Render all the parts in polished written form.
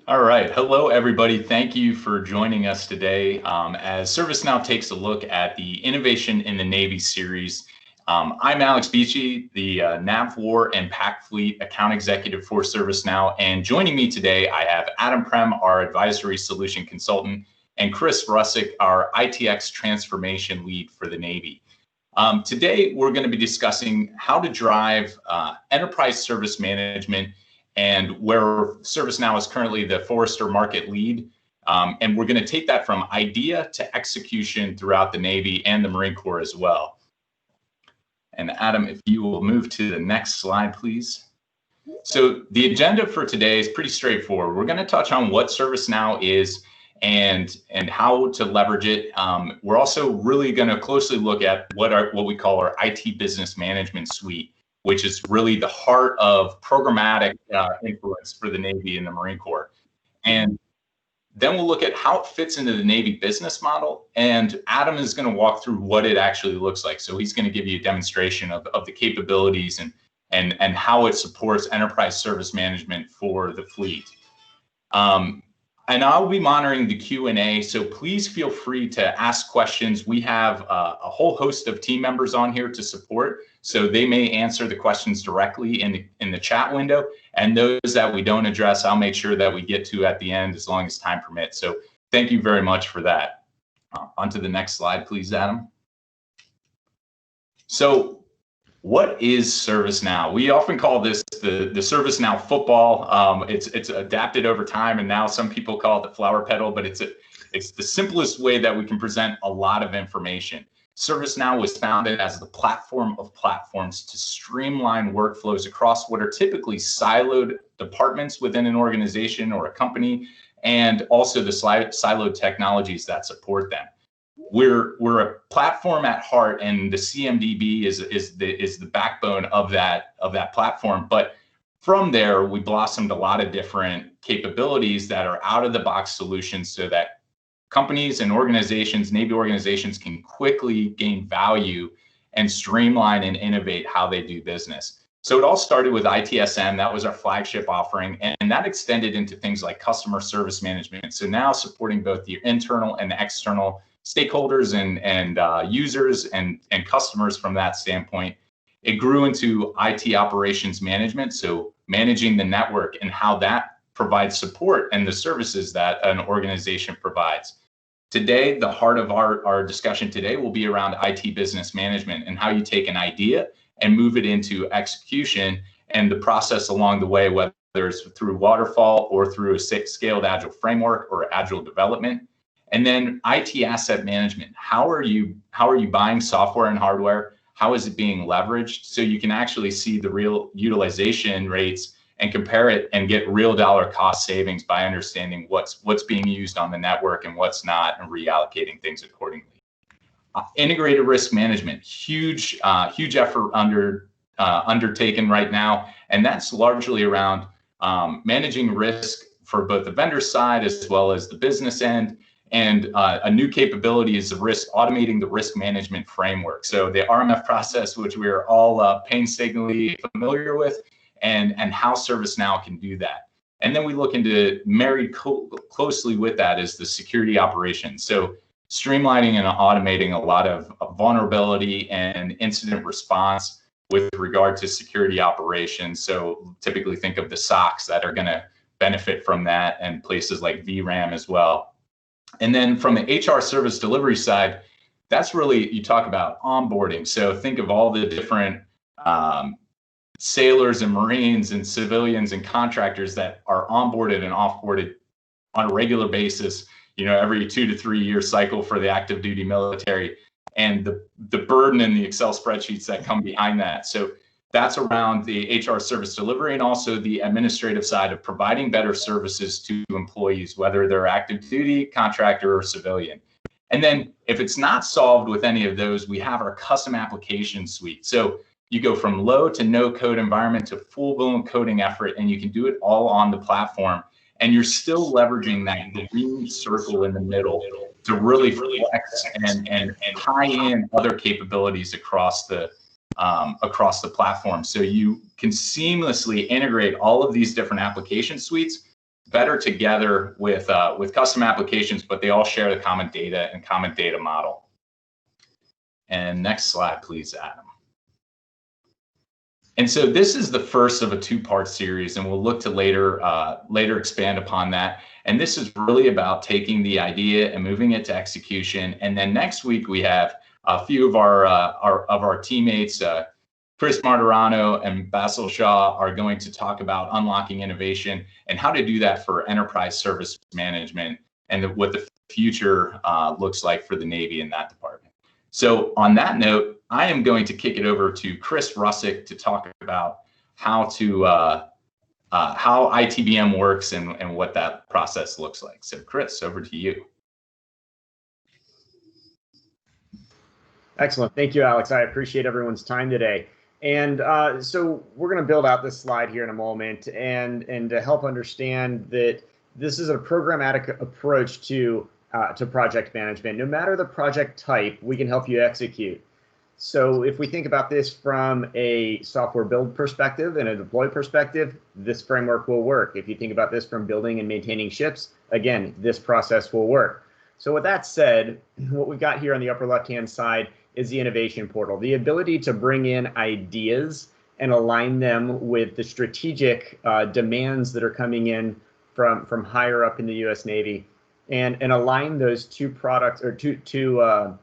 All right. Hello, everybody. Thank you for joining us today as ServiceNow takes a look at the Innovation in the Navy series. I'm Alex Beachy, the NAV and PAC Fleet Account Executive for ServiceNow. And joining me today, I have Adam Prem, our Advisory Solution Consultant, and Chris Russick, our ITX Transformation Lead for the Navy. Today, we're going to be discussing how to drive enterprise service management and where ServiceNow is currently the Forrester market lead. And we're going to take that from idea to execution throughout the Navy and the Marine Corps as well. And Adam, if you will move to the next slide, please. So the agenda for today is pretty straightforward. We're going to touch on what ServiceNow is and how to leverage it. We're also really going to closely look at what we call our IT business management suite, which is really the heart of programmatic influence for the Navy and the Marine Corps. And then we'll look at how it fits into the Navy business model. And Adam is going to walk through what it actually looks like. So he's going to give you a demonstration of the capabilities and how it supports enterprise service management for the fleet. And I'll be monitoring the Q&A, so please feel free to ask questions. We have a whole host of team members on here to support, so they may answer the questions directly in the chat window. And those that we don't address, I'll make sure that we get to at the end as long as time permits. So thank you very much for that. On to the next slide, please, Adam. So what is ServiceNow? We often call this the ServiceNow football. It's adapted over time, and now some people call it the flower petal, but it's the simplest way that we can present a lot of information. ServiceNow was founded as the platform of platforms to streamline workflows across what are typically siloed departments within an organization or a company, and also the siloed technologies that support them. We're a platform at heart, and the CMDB is the backbone of that platform. But from there, we blossomed a lot of different capabilities that are out of the box solutions, so that companies and organizations, Navy organizations, can quickly gain value and streamline and innovate how they do business. So it all started with ITSM. That was our flagship offering, and that extended into things like customer service management. So now supporting both the internal and the external stakeholders and users and customers from that standpoint. It grew into IT operations management, so managing the network and how that provides support and the services that an organization provides. Today, the heart of our discussion today will be around IT business management and how you take an idea and move it into execution and the process along the way, whether it's through waterfall or through a scaled agile framework or agile development. And then IT asset management. How are you buying software and hardware? How is it being leveraged? So you can actually see the real utilization rates and compare it and get real dollar cost savings by understanding what's being used on the network and what's not, and reallocating things accordingly. Integrated risk management, huge effort undertaken right now, and that's largely around managing risk for both the vendor side as well as the business end. And a new capability is automating the risk management framework. So the RMF process, which we are all painstakingly familiar with, and how ServiceNow can do that. And then we look into, married closely with that, is the security operations. So streamlining and automating a lot of vulnerability and incident response with regard to security operations. So typically think of the SOCs that are going to benefit from that, and places like VRAM as well. And then from the HR service delivery side, that's really, you talk about onboarding. So think of all the different sailors and Marines and civilians and contractors that are onboarded and offboarded on a regular basis, every 2 to 3 year cycle for the active duty military, and the burden and the Excel spreadsheets that come behind that. So that's around the HR service delivery, and also the administrative side of providing better services to employees, whether they're active duty, contractor, or civilian. And then if it's not solved with any of those, we have our custom application suite. So you go from low to no code environment to full-blown coding effort, and you can do it all on the platform. And you're still leveraging that green circle in the middle to really flex and tie in other capabilities across the platform. So you can seamlessly integrate all of these different application suites better together with custom applications, but they all share the common data and common data model. And next slide, please, Adam. And so this is the first of a two-part series, and we'll look to later expand upon that. And this is really about taking the idea and moving it to execution. And then next week we have a few of our teammates, Chris Martirano and Basil Shaw, are going to talk about unlocking innovation and how to do that for enterprise service management and what the future looks like for the Navy in that department. So on that note, I am going to kick it over to Chris Russick to talk about how ITBM works and what that process looks like. So Chris, over to you. Excellent. Thank you, Alex. I appreciate everyone's time today. And so we're going to build out this slide here in a moment and to help understand that this is a programmatic approach to project management. No matter the project type, we can help you execute. So if we think about this from a software build perspective and a deploy perspective, this framework will work. If you think about this from building and maintaining ships, again, this process will work. So with that said, what we've got here on the upper left-hand side is the innovation portal, the ability to bring in ideas and align them with the strategic demands that are coming in from higher up in the U.S. Navy, and align those two products or two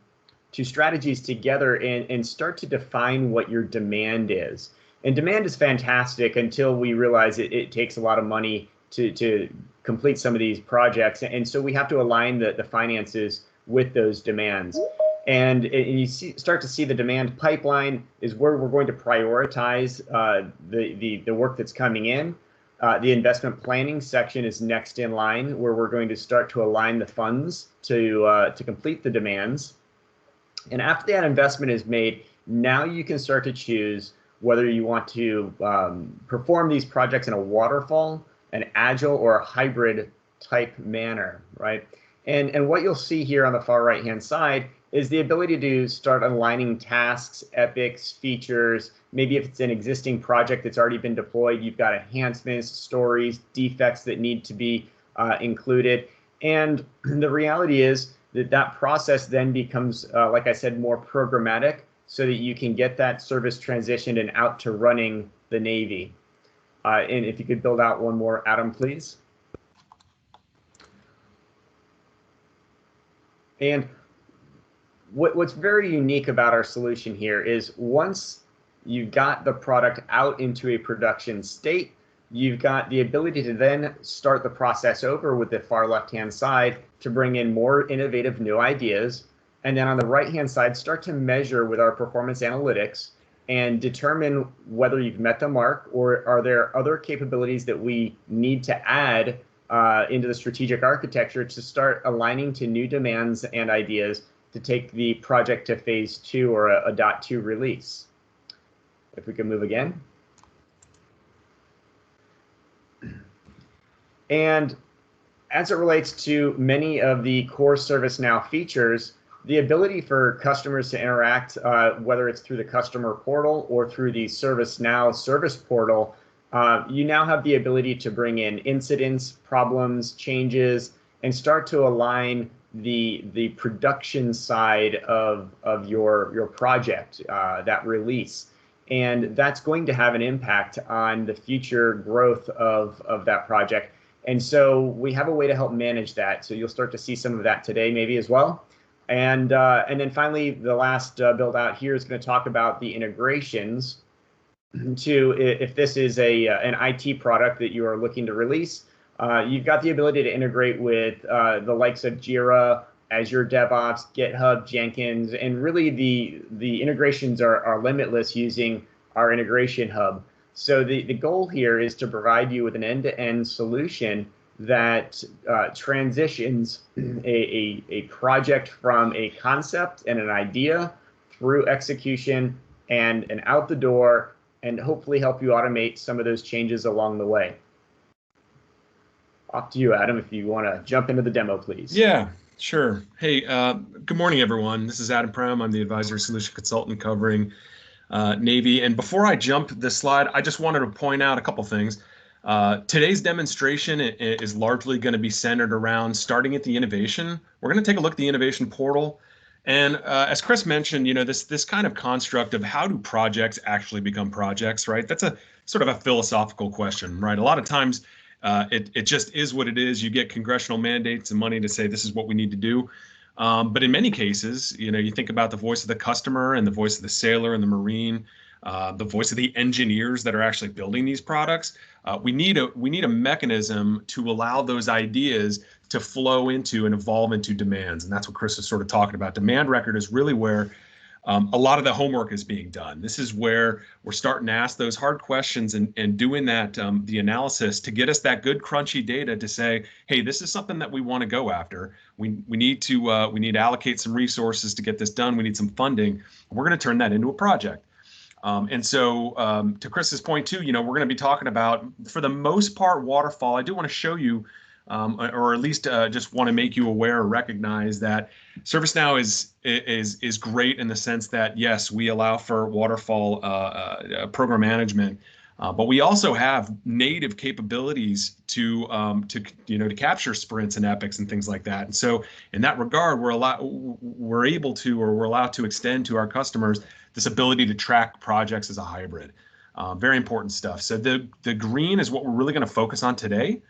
strategies together and start to define what your demand is. And demand is fantastic until we realize it takes a lot of money to complete some of these projects. And so we have to align the finances with those demands. And you start to see the demand pipeline is where we're going to prioritize the work that's coming in. The investment planning section is next in line, where we're going to start to align the funds to complete the demands. And after that investment is made, now you can start to choose whether you want to perform these projects in a waterfall, an agile, or a hybrid type manner, right? And what you'll see here on the far right-hand side is the ability to start aligning tasks, epics, features. Maybe if it's an existing project that's already been deployed, you've got enhancements, stories, defects that need to be included. And the reality is that process then becomes, like I said, more programmatic so that you can get that service transitioned and out to running the Navy. And if you could build out one more, Adam, please. And what's very unique about our solution here is once you've got the product out into a production state, you've got the ability to then start the process over with the far left-hand side to bring in more innovative new ideas. And then on the right-hand side, start to measure with our performance analytics and determine whether you've met the mark or are there other capabilities that we need to add into the strategic architecture to start aligning to new demands and ideas to take the project to phase 2 or a .2 release. If we can move again. And as it relates to many of the core ServiceNow features, the ability for customers to interact, whether it's through the customer portal or through the ServiceNow service portal, you now have the ability to bring in incidents, problems, changes, and start to align the production side of your project, that release. And that's going to have an impact on the future growth of that project. And so we have a way to help manage that. So you'll start to see some of that today maybe as well. And then finally, the last build out here is going to talk about the integrations to, if this is an IT product that you are looking to release, you've got the ability to integrate with the likes of Jira, Azure DevOps, GitHub, Jenkins, and really the integrations are limitless using our integration hub. So the goal here is to provide you with an end-to-end solution that transitions a project from a concept and an idea through execution and out the door, and hopefully help you automate some of those changes along the way. Off to you, Adam, if you want to jump into the demo, please. Yeah, sure. Hey, good morning, everyone. This is Adam Pram. I'm the Advisory Solution Consultant covering Navy. And before I jump this slide, I just wanted to point out a couple things. Today's demonstration is largely going to be centered around starting at the innovation. We're going to take a look at the innovation portal. And as Chris mentioned, this kind of construct of how do projects actually become projects, right? That's a sort of a philosophical question, right? A lot of times it just is what it is. You get congressional mandates and money to say this is what we need to do. But in many cases, you think about the voice of the customer and the voice of the sailor and the Marine, the voice of the engineers that are actually building these products. We need a mechanism to allow those ideas to flow into and evolve into demands. And that's what Chris is sort of talking about. Demand record is really where a lot of the homework is being done. This is where we're starting to ask those hard questions and doing that, the analysis to get us that good crunchy data to say, hey, this is something that we want to go after. We need to allocate some resources to get this done. We need some funding. We're going to turn that into a project. And so to Chris's point too, we're going to be talking about, for the most part, waterfall. I do want to show you, or at least just want to make you aware or recognize that ServiceNow is great in the sense that, yes, we allow for waterfall program management, but we also have native capabilities to capture sprints and epics and things like that. And so in that regard, we're allowed to extend to our customers this ability to track projects as a hybrid. Very important stuff. So the green is what we're really going to focus on today.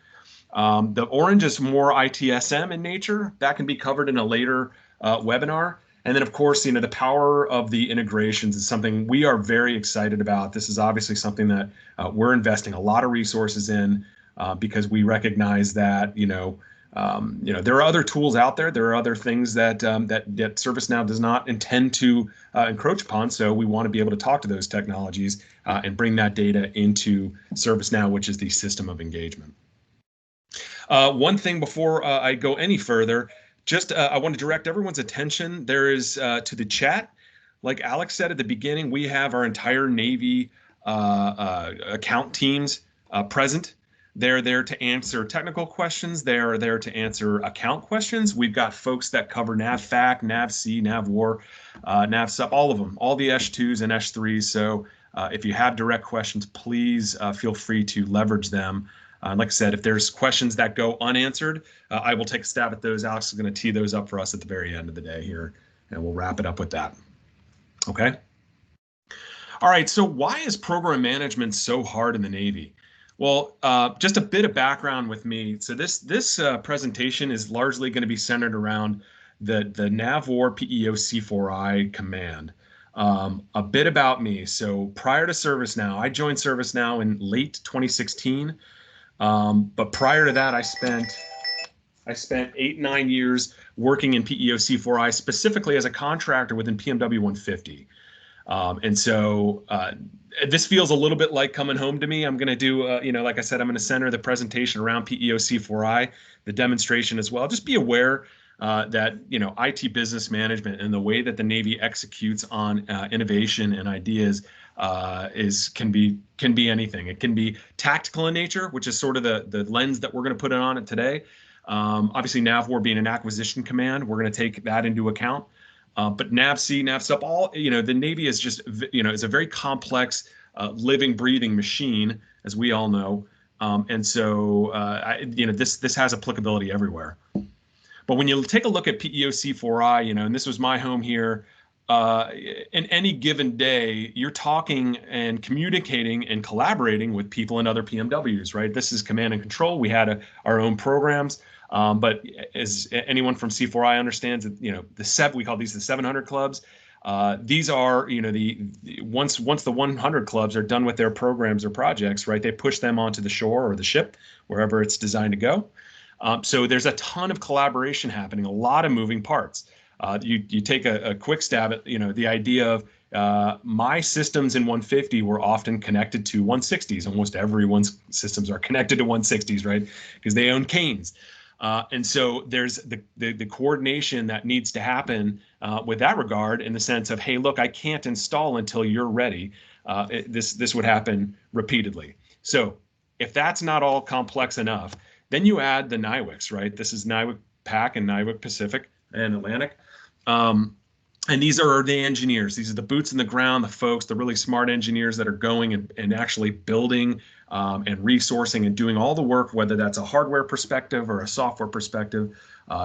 The orange is more ITSM in nature. That can be covered in a later webinar. And then, of course, the power of the integrations is something we are very excited about. This is obviously something that we're investing a lot of resources in because we recognize that, there are other tools out there. There are other things that ServiceNow does not intend to encroach upon. So we want to be able to talk to those technologies and bring that data into ServiceNow, which is the system of engagement. One thing before I go any further, just I want to direct everyone's attention. There is to the chat. Like Alex said at the beginning, we have our entire Navy account teams present. They're there to answer technical questions. They're there to answer account questions. We've got folks that cover NavFac, NavC, NavWar, NavSup, all of them, all the S2s and S3s. So if you have direct questions, please feel free to leverage them. Like I said, if there's questions that go unanswered, I will take a stab at those. Alex is going to tee those up for us at the very end of the day here, and we'll wrap it up with that. Okay. All right. So why is program management so hard in the Navy? Well, just a bit of background with me. So this presentation is largely going to be centered around the NavWar PEO C4I command. A bit about me. So prior to ServiceNow, I joined ServiceNow in late 2016. But prior to that, I spent 8-9 years working in PEO C4I, specifically as a contractor within PMW 150. And so this feels a little bit like coming home to me. I'm going to do, like I said, I'm going to center the presentation around PEO C4I, the demonstration as well. Just be aware that, IT business management and the way that the Navy executes on innovation and ideas can be anything. It can be tactical in nature, which is sort of the lens that we're going to put on it today. Obviously, NavWar being an acquisition command, we're going to take that into account. But NavC, NavSup, all the Navy is just is a very complex, living, breathing machine, as we all know. And so this has applicability everywhere. But when you take a look at PEO C4I, and this was my home here. In any given day, you're talking and communicating and collaborating with people in other PMWs, right? This is command and control. We had our own programs, but as anyone from C4I understands, we call these the 700 clubs. These are, once the 100 clubs are done with their programs or projects, right? They push them onto the shore or the ship, wherever it's designed to go. So there's a ton of collaboration happening, a lot of moving parts. You take a quick stab at the idea of my systems in 150 were often connected to 160s. Almost everyone's systems are connected to 160s, right? Because they own canes. And so there's the coordination that needs to happen with that regard, in the sense of, hey, look, I can't install until you're ready. This would happen repeatedly. So if that's not all complex enough, then you add the NIWICs, right? This is NIWIC PAC and NIWIC Pacific and Atlantic. And these are the engineers. These are the boots in the ground, the folks, the really smart engineers that are going and actually building and resourcing and doing all the work, whether that's a hardware perspective or a software perspective.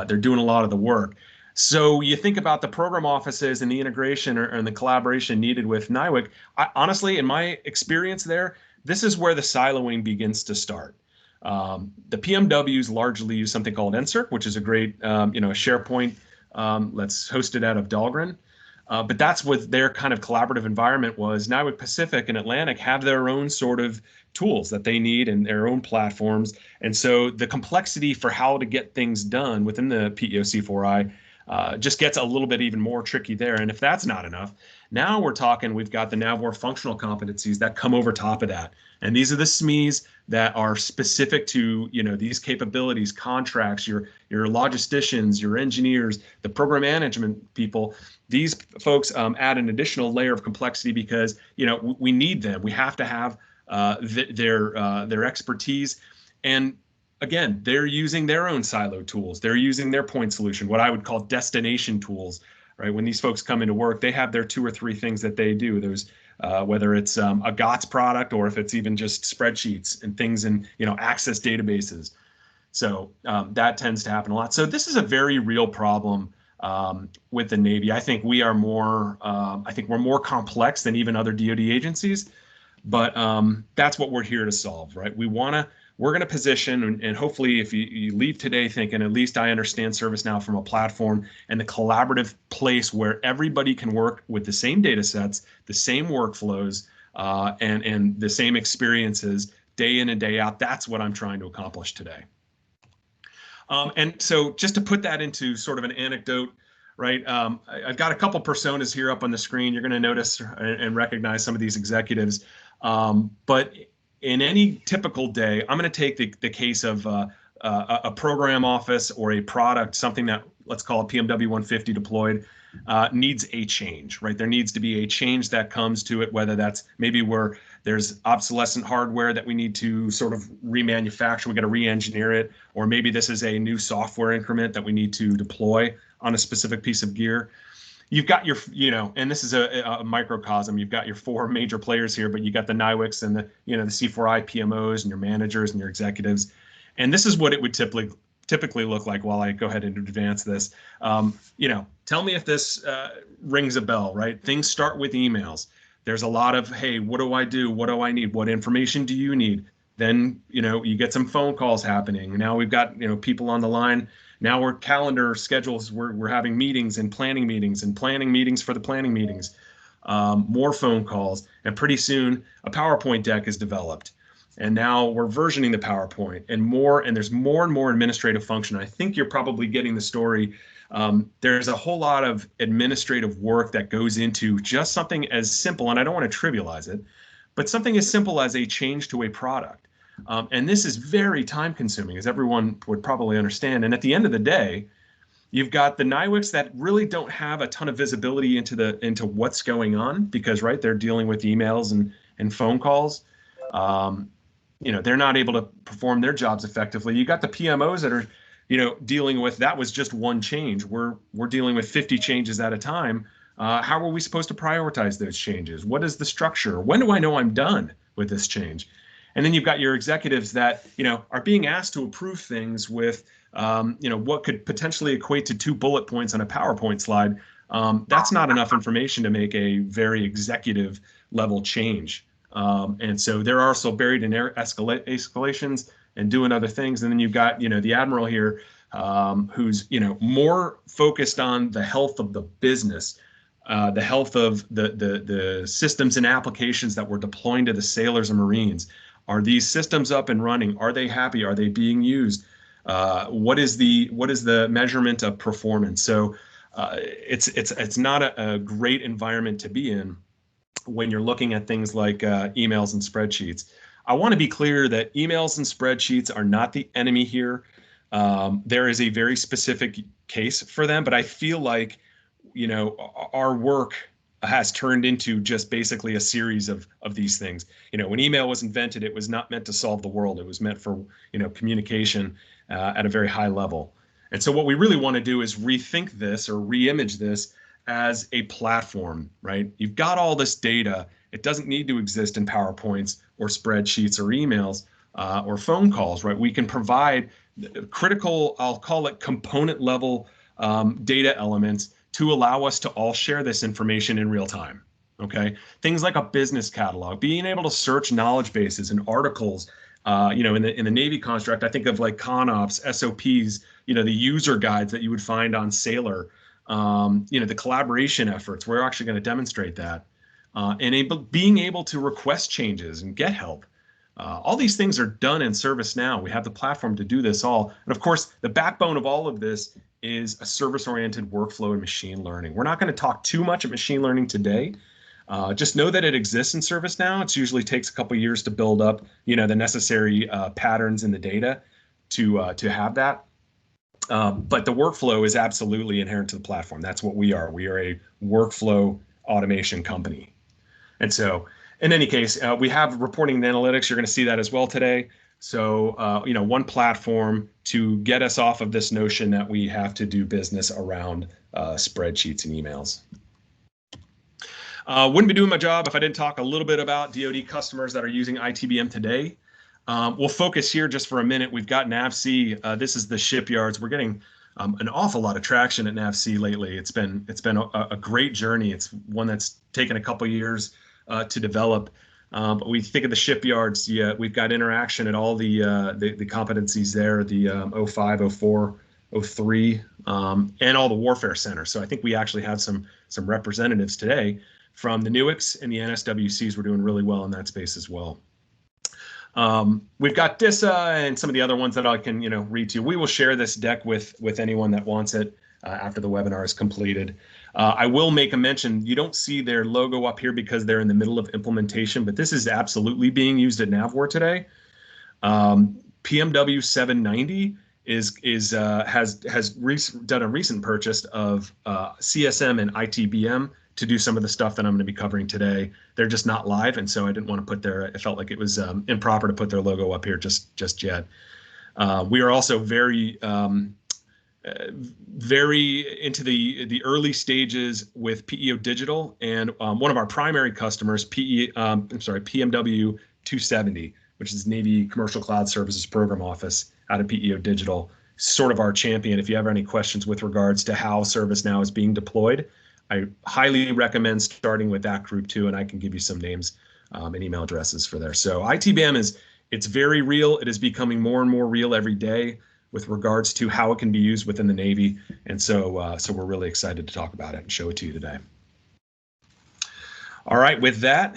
They're doing a lot of the work. So you think about the program offices and the integration and the collaboration needed with NIWC. Honestly, in my experience there, this is where the siloing begins to start. The PMWs largely use something called NSERC, which is a great, SharePoint that's hosted out of Dahlgren. But that's what their kind of collaborative environment was. NIWC Pacific and Atlantic have their own sort of tools that they need and their own platforms. And so the complexity for how to get things done within the PEO-C4I just gets a little bit even more tricky there. And if that's not enough, now we're talking, we've got the Navware functional competencies that come over top of that. And these are the SMEs that are specific to, these capabilities, contracts, your logisticians, your engineers, the program management people. These folks add an additional layer of complexity because, we need them. We have to have their expertise. And again, they're using their own silo tools. They're using their point solution, what I would call destination tools, right? When these folks come into work, they have their 2 or 3 things that they do. Those, whether it's a GOTS product or if it's even just spreadsheets and things in, access databases. So that tends to happen a lot. So this is a very real problem with the Navy. I think we are more, we're more complex than even other DoD agencies, but that's what we're here to solve, right? We're going to position, and hopefully if you leave today thinking, at least I understand ServiceNow from a platform and the collaborative place where everybody can work with the same data sets, the same workflows, and the same experiences day in and day out. That's what I'm trying to accomplish today. And so just to put that into sort of an anecdote, right? I've got a couple personas here up on the screen. You're going to notice and recognize some of these executives. But in any typical day, I'm going to take the case of a program office or a product, something that, let's call it PMW 150 deployed, needs a change, right? There needs to be a change that comes to it, whether that's maybe where there's obsolescent hardware that we need to sort of remanufacture, we got to re-engineer it, or maybe this is a new software increment that we need to deploy on a specific piece of gear. You've got your, and this is a microcosm. You've got your 4 major players here, but you got the NIWCs and the C4I PMOs and your managers and your executives. And this is what it would typically look like while I go ahead and advance this. Tell me if this rings a bell, right? Things start with emails. There's a lot of, hey, what do I do? What do I need? What information do you need? Then, you get some phone calls happening. Now we've got, people on the line. Now we're calendar schedules. We're having meetings and planning meetings for the planning meetings, more phone calls, and pretty soon a PowerPoint deck is developed. And now we're versioning the PowerPoint and there's more and more administrative function. I think you're probably getting the story. There's a whole lot of administrative work that goes into just something as simple, and I don't want to trivialize it, but something as simple as a change to a product. And this is very time consuming, as everyone would probably understand. And at the end of the day, you've got the NIWCs that really don't have a ton of visibility into what's going on because, right, they're dealing with emails and phone calls. They're not able to perform their jobs effectively. You got the PMOs that are, dealing with, that was just one change. We're dealing with 50 changes at a time. How are we supposed to prioritize those changes? What is the structure? When do I know I'm done with this change? And then you've got your executives that, are being asked to approve things with, what could potentially equate to 2 bullet points on a PowerPoint slide. That's not enough information to make a very executive level change. And so they're also buried in escalations and doing other things. And then you've got, the admiral here, who's, more focused on the health of the business, the health of the systems and applications that we're deploying to the sailors and Marines. Are these systems up and running? Are they happy? Are they being used? What is the measurement of performance? So it's not a great environment to be in when you're looking at things like emails and spreadsheets. I want to be clear that emails and spreadsheets are not the enemy here. There is a very specific case for them, but I feel like, our work has turned into just basically a series of these things. When email was invented, it was not meant to solve the world. It was meant for, communication at a very high level. And so what we really want to do is rethink this or reimage this as a platform, right? You've got all this data. It doesn't need to exist in PowerPoints or spreadsheets or emails or phone calls, right? We can provide critical, I'll call it component level data elements to allow us to all share this information in real time. Okay, things like a business catalog, being able to search knowledge bases and articles. In the Navy construct, I think of like ConOps, SOPs, the user guides that you would find on Sailor, the collaboration efforts. We're actually going to demonstrate that, and being able to request changes and get help. All these things are done in ServiceNow. We have the platform to do this all, and of course, the backbone of all of this is a service-oriented workflow and machine learning. We're not going to talk too much at machine learning today. Just know that it exists in ServiceNow. It usually takes a couple years to build up, the necessary patterns in the data to have that. But the workflow is absolutely inherent to the platform. That's what we are. We are a workflow automation company. And so, in any case, we have reporting and analytics. You're going to see that as well today. So, one platform to get us off of this notion that we have to do business around spreadsheets and emails. Wouldn't be doing my job if I didn't talk a little bit about DoD customers that are using ITBM today. We'll focus here just for a minute. We've got NAVC. This is the shipyards. We're getting an awful lot of traction at NAVC lately. It's been a great journey. It's one that's taken a couple years to develop. But we think of the shipyards. Yeah, we've got interaction at all the competencies there, the 05, 04, 03, and all the warfare centers. So I think we actually have some representatives today from the NUICs and the NSWCs. We're doing really well in that space as well. We've got DISA and some of the other ones that I can read to you. We will share this deck with anyone that wants it after the webinar is completed. I will make a mention. You don't see their logo up here because they're in the middle of implementation, but this is absolutely being used at NAVWAR today. PMW 790 has done a recent purchase of CSM and ITBM to do some of the stuff that I'm going to be covering today. They're just not live, and so I didn't want to put their. It felt like it was improper to put their logo up here just yet. We are also very into the early stages with PEO Digital, and one of our primary customers, PMW 270, which is Navy Commercial Cloud Services Program Office out of PEO Digital, sort of our champion. If you have any questions with regards to how ServiceNow is being deployed, I highly recommend starting with that group too, and I can give you some names and email addresses for there. So ITBM it's very real. It is becoming more and more real every day with regards to how it can be used within the Navy, and so we're really excited to talk about it and show it to you today. All right, with that,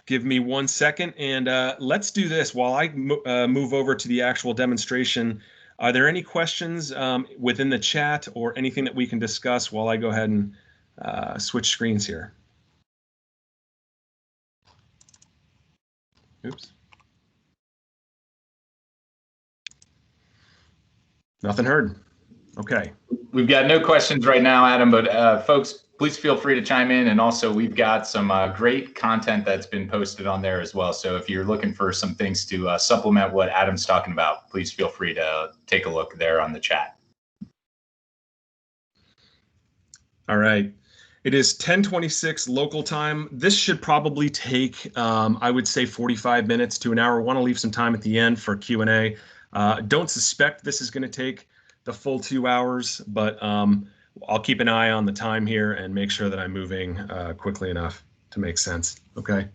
give me 1 second, and let's do this while I move over to the actual demonstration. Are there any questions within the chat or anything that we can discuss while I go ahead and switch screens here? Oops. Nothing heard. Okay. We've got no questions right now, Adam, but folks, please feel free to chime in. And also, we've got some great content that's been posted on there as well. So if you're looking for some things to supplement what Adam's talking about, please feel free to take a look there on the chat. All right. It is 10:26 local time. This should probably take, I would say, 45 minutes to an hour. I want to leave some time at the end for Q&A. Don't suspect this is going to take the full 2 hours, but I'll keep an eye on the time here and make sure that I'm moving quickly enough to make sense. Okay.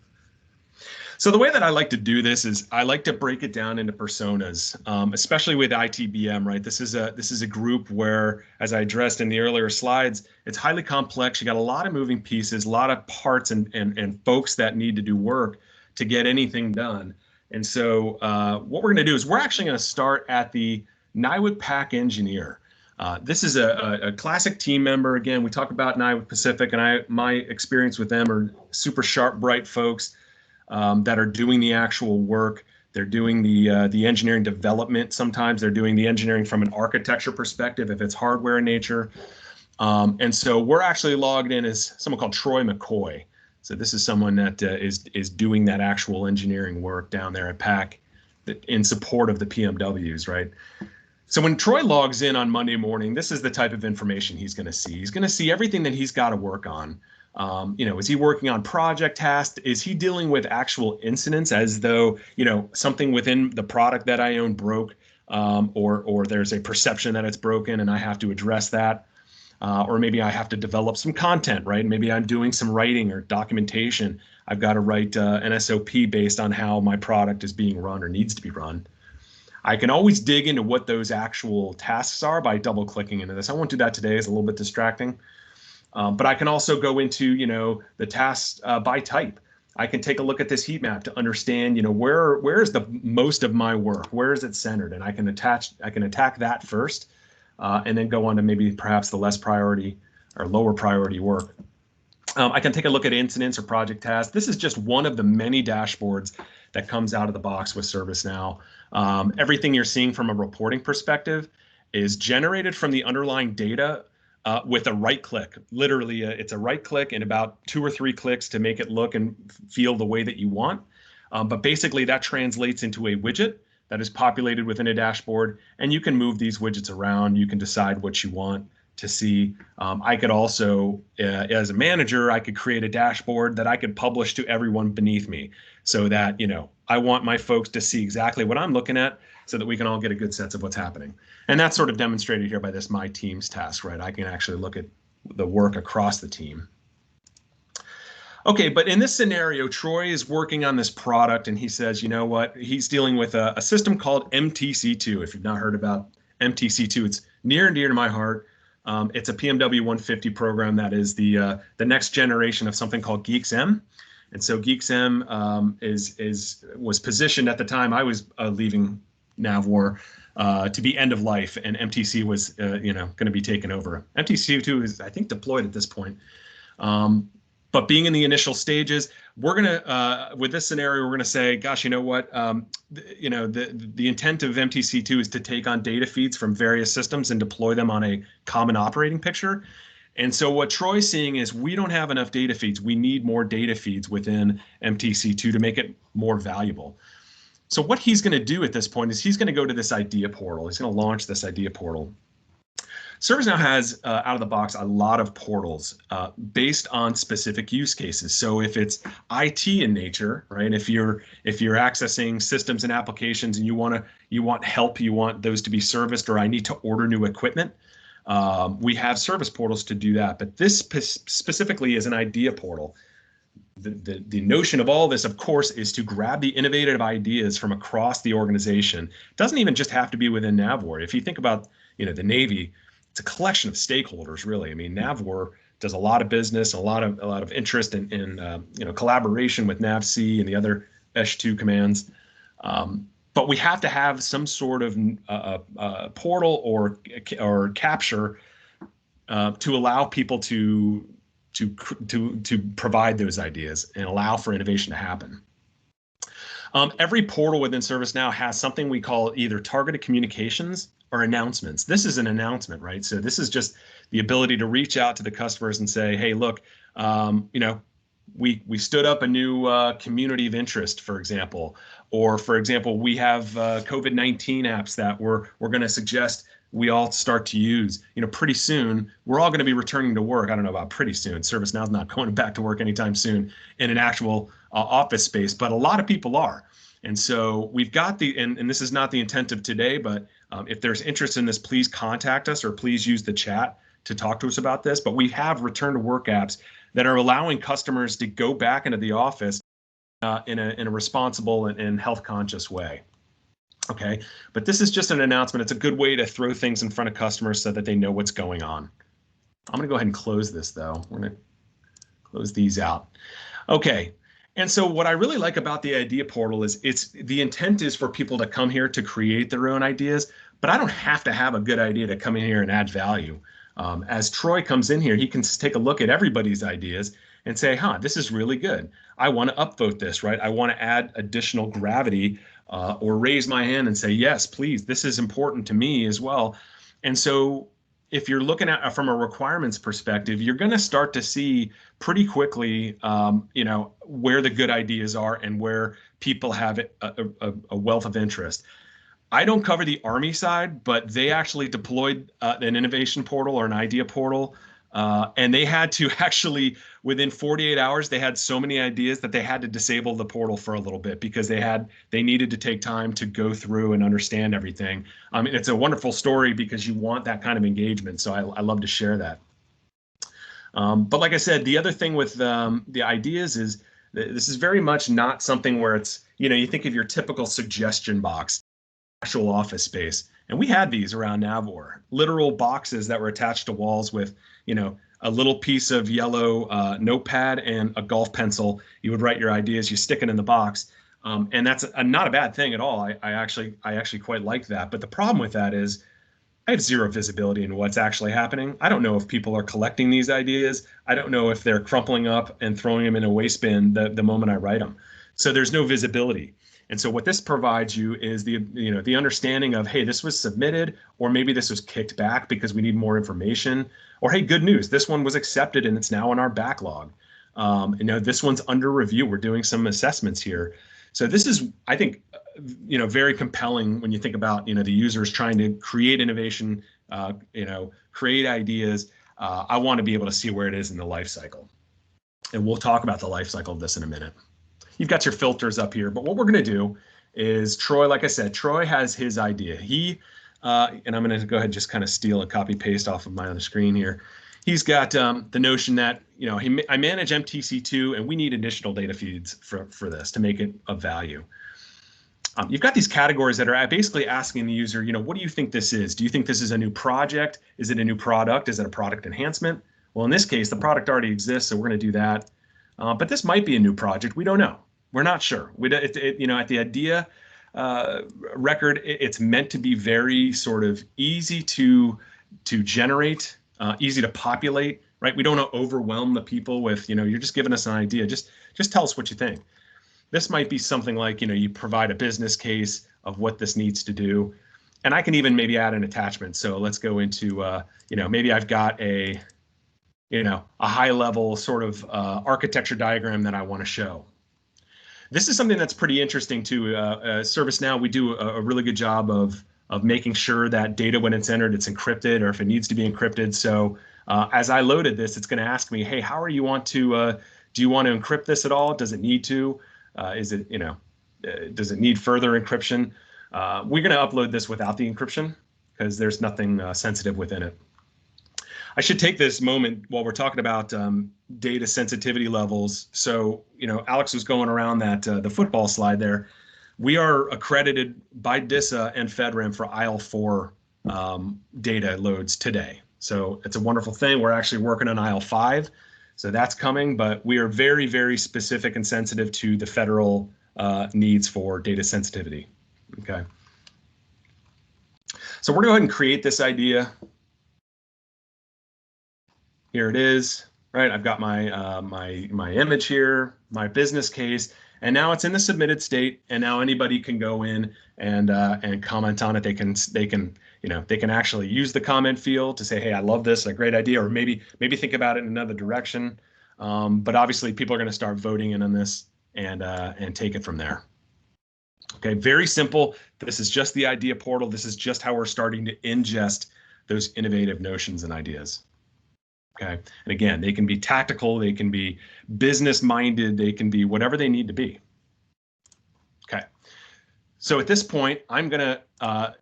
So the way that I like to do this is I like to break it down into personas, especially with ITBM, right? This is a group where, as I addressed in the earlier slides, it's highly complex. You got a lot of moving pieces, a lot of parts and folks that need to do work to get anything done. And so what we're going to do is we're actually going to start at the NIWC PAC engineer. This is a classic team member. Again, we talk about NIWC Pacific, and my experience with them are super sharp, bright folks that are doing the actual work. They're doing the engineering development. Sometimes they're doing the engineering from an architecture perspective, if it's hardware in nature. And so we're actually logged in as someone called Troy McCoy. So this is someone that is doing that actual engineering work down there at PAC in support of the PMWs, right? So when Troy logs in on Monday morning, this is the type of information he's going to see. He's going to see everything that he's got to work on. Is he working on project tasks? Is he dealing with actual incidents as though, something within the product that I own broke, or there's a perception that it's broken and I have to address that? Or maybe I have to develop some content, right? Maybe I'm doing some writing or documentation. I've got to write an SOP based on how my product is being run or needs to be run. I can always dig into what those actual tasks are by double clicking into this. I won't do that today, it's a little bit distracting. But I can also go into, the tasks by type. I can take a look at this heat map to understand, where is the most of my work? Where is it centered? And I can attack that first, and then go on to maybe perhaps the less priority or lower priority work. I can take a look at incidents or project tasks. This is just one of the many dashboards that comes out of the box with ServiceNow. Everything you're seeing from a reporting perspective is generated from the underlying data with a right click. Literally, it's a right click and about 2 or 3 clicks to make it look and feel the way that you want. But basically, that translates into a widget that is populated within a dashboard, and you can move these widgets around. You can decide what you want to see. I could also, as a manager, I could create a dashboard that I could publish to everyone beneath me so that, I want my folks to see exactly what I'm looking at so that we can all get a good sense of what's happening. And that's sort of demonstrated here by this My Teams task, right? I can actually look at the work across the team. Okay, but in this scenario, Troy is working on this product and he says, you know what? He's dealing with a system called MTC2. If you've not heard about MTC2, it's near and dear to my heart. It's a PMW 150 program that is the next generation of something called GeeksM. And so GeeksM was positioned at the time I was leaving Navwar to be end of life, and MTC was going to be taken over. MTC2 is, I think, deployed at this point. But being in the initial stages, we're gonna with this scenario, we're gonna say, gosh, you know what? The intent of MTC2 is to take on data feeds from various systems and deploy them on a common operating picture. And so what Troy's seeing is we don't have enough data feeds. We need more data feeds within MTC2 to make it more valuable. So what he's going to do at this point is he's going to go to this idea portal. He's going to launch this idea portal. ServiceNow has out of the box a lot of portals based on specific use cases. So if it's IT in nature, right? If you're accessing systems and applications and you want help, you want those to be serviced, or I need to order new equipment, we have service portals to do that. But this specifically is an idea portal. The notion of all this, of course, is to grab the innovative ideas from across the organization. It doesn't even just have to be within Navwar. If you think about the Navy, it's a collection of stakeholders, really. I mean, Navwar does a lot of business, a lot of interest in collaboration with NAVC and the other ESH2 commands. But we have to have some sort of portal or capture to allow people to provide those ideas and allow for innovation to happen. Every portal within ServiceNow has something we call either targeted communications or announcements. This is an announcement, right? So this is just the ability to reach out to the customers and say, hey, look, we stood up a new community of interest, for example. Or for example, we have COVID-19 apps that we're going to suggest we all start to use. Pretty soon, we're all going to be returning to work. I don't know about pretty soon. ServiceNow's not going back to work anytime soon in an actual office space, but a lot of people are. And so we've got and this is not the intent of today, but if there's interest in this, please contact us or please use the chat to talk to us about this. But we have return to work apps that are allowing customers to go back into the office in a responsible and health conscious way. Okay, but this is just an announcement. It's a good way to throw things in front of customers so that they know what's going on. I'm going to go ahead and close this, though. We're going to close these out. Okay, and so what I really like about the idea portal is the intent is for people to come here to create their own ideas, but I don't have to have a good idea to come in here and add value. As Troy comes in here, he can take a look at everybody's ideas and say, this is really good. I want to upvote this, right? I want to add additional gravity or raise my hand and say, yes, please, this is important to me as well. And so if you're looking at from a requirements perspective, you're going to start to see pretty quickly, where the good ideas are and where people have a wealth of interest. I don't cover the Army side, but they actually deployed an innovation portal or an idea portal And they had to actually, within 48 hours, they had so many ideas that they had to disable the portal for a little bit because they needed to take time to go through and understand everything. It's a wonderful story because you want that kind of engagement. So I love to share that. But like I said, the other thing with the ideas is this is very much not something where it's, you think of your typical suggestion box, actual office space. And we had these around Navor, literal boxes that were attached to walls with, a little piece of yellow notepad and a golf pencil. You would write your ideas, you stick it in the box. And that's not a bad thing at all. I actually quite liked that. But the problem with that is I have zero visibility into what's actually happening. I don't know if people are collecting these ideas. I don't know if they're crumpling up and throwing them in a waste bin the moment I write them. So there's no visibility. And so what this provides you is the understanding of, hey, this was submitted, or maybe this was kicked back because we need more information, or hey, good news, this one was accepted and it's now in our backlog. This one's under review. We're doing some assessments here. So this is, I think, very compelling when you think about, the users trying to create innovation, create ideas. I want to be able to see where it is in the life cycle. And we'll talk about the life cycle of this in a minute. You've got your filters up here, but what we're going to do is Troy, like I said, Troy has his idea. And I'm going to go ahead and just kind of steal a copy paste off of my other screen here. He's got the notion that, I manage MTC2 and we need additional data feeds for this to make it of value. You've got these categories that are basically asking the user, what do you think this is? Do you think this is a new project? Is it a new product? Is it a product enhancement? Well, in this case, the product already exists, so we're going to do that. But this might be a new project. We don't know. We're not sure. At the idea record, it's meant to be very sort of easy to generate, easy to populate, right? We don't want to overwhelm the people with, you're just giving us an idea. Just tell us what you think. This might be something like, you provide a business case of what this needs to do. And I can even maybe add an attachment. So let's go into, maybe I've got a high level sort of architecture diagram that I want to show. This is something that's pretty interesting too. ServiceNow, we do a really good job of making sure that data, when it's entered, it's encrypted, or if it needs to be encrypted. So as I loaded this, it's going to ask me, hey, how are you want to, do you want to encrypt this at all? Does it need to? Does it need further encryption? We're going to upload this without the encryption because there's nothing sensitive within it. I should take this moment while we're talking about data sensitivity levels. So, Alex was going around that the football slide there. We are accredited by DISA and FedRAMP for IL4 data loads today. So it's a wonderful thing. We're actually working on IL5. So that's coming, but we are very, very specific and sensitive to the federal needs for data sensitivity. Okay. So we're going to go ahead and create this idea. Here it is, right? I've got my my image here, my business case, and now it's in the submitted state. And now anybody can go in and comment on it. They can actually use the comment field to say, hey, I love this, a great idea, or maybe think about it in another direction. But obviously, people are going to start voting in on this and take it from there. Okay, very simple. This is just the idea portal. This is just how we're starting to ingest those innovative notions and ideas. Okay, and again, they can be tactical, they can be business minded, they can be whatever they need to be. Okay, so at this point, I'm going to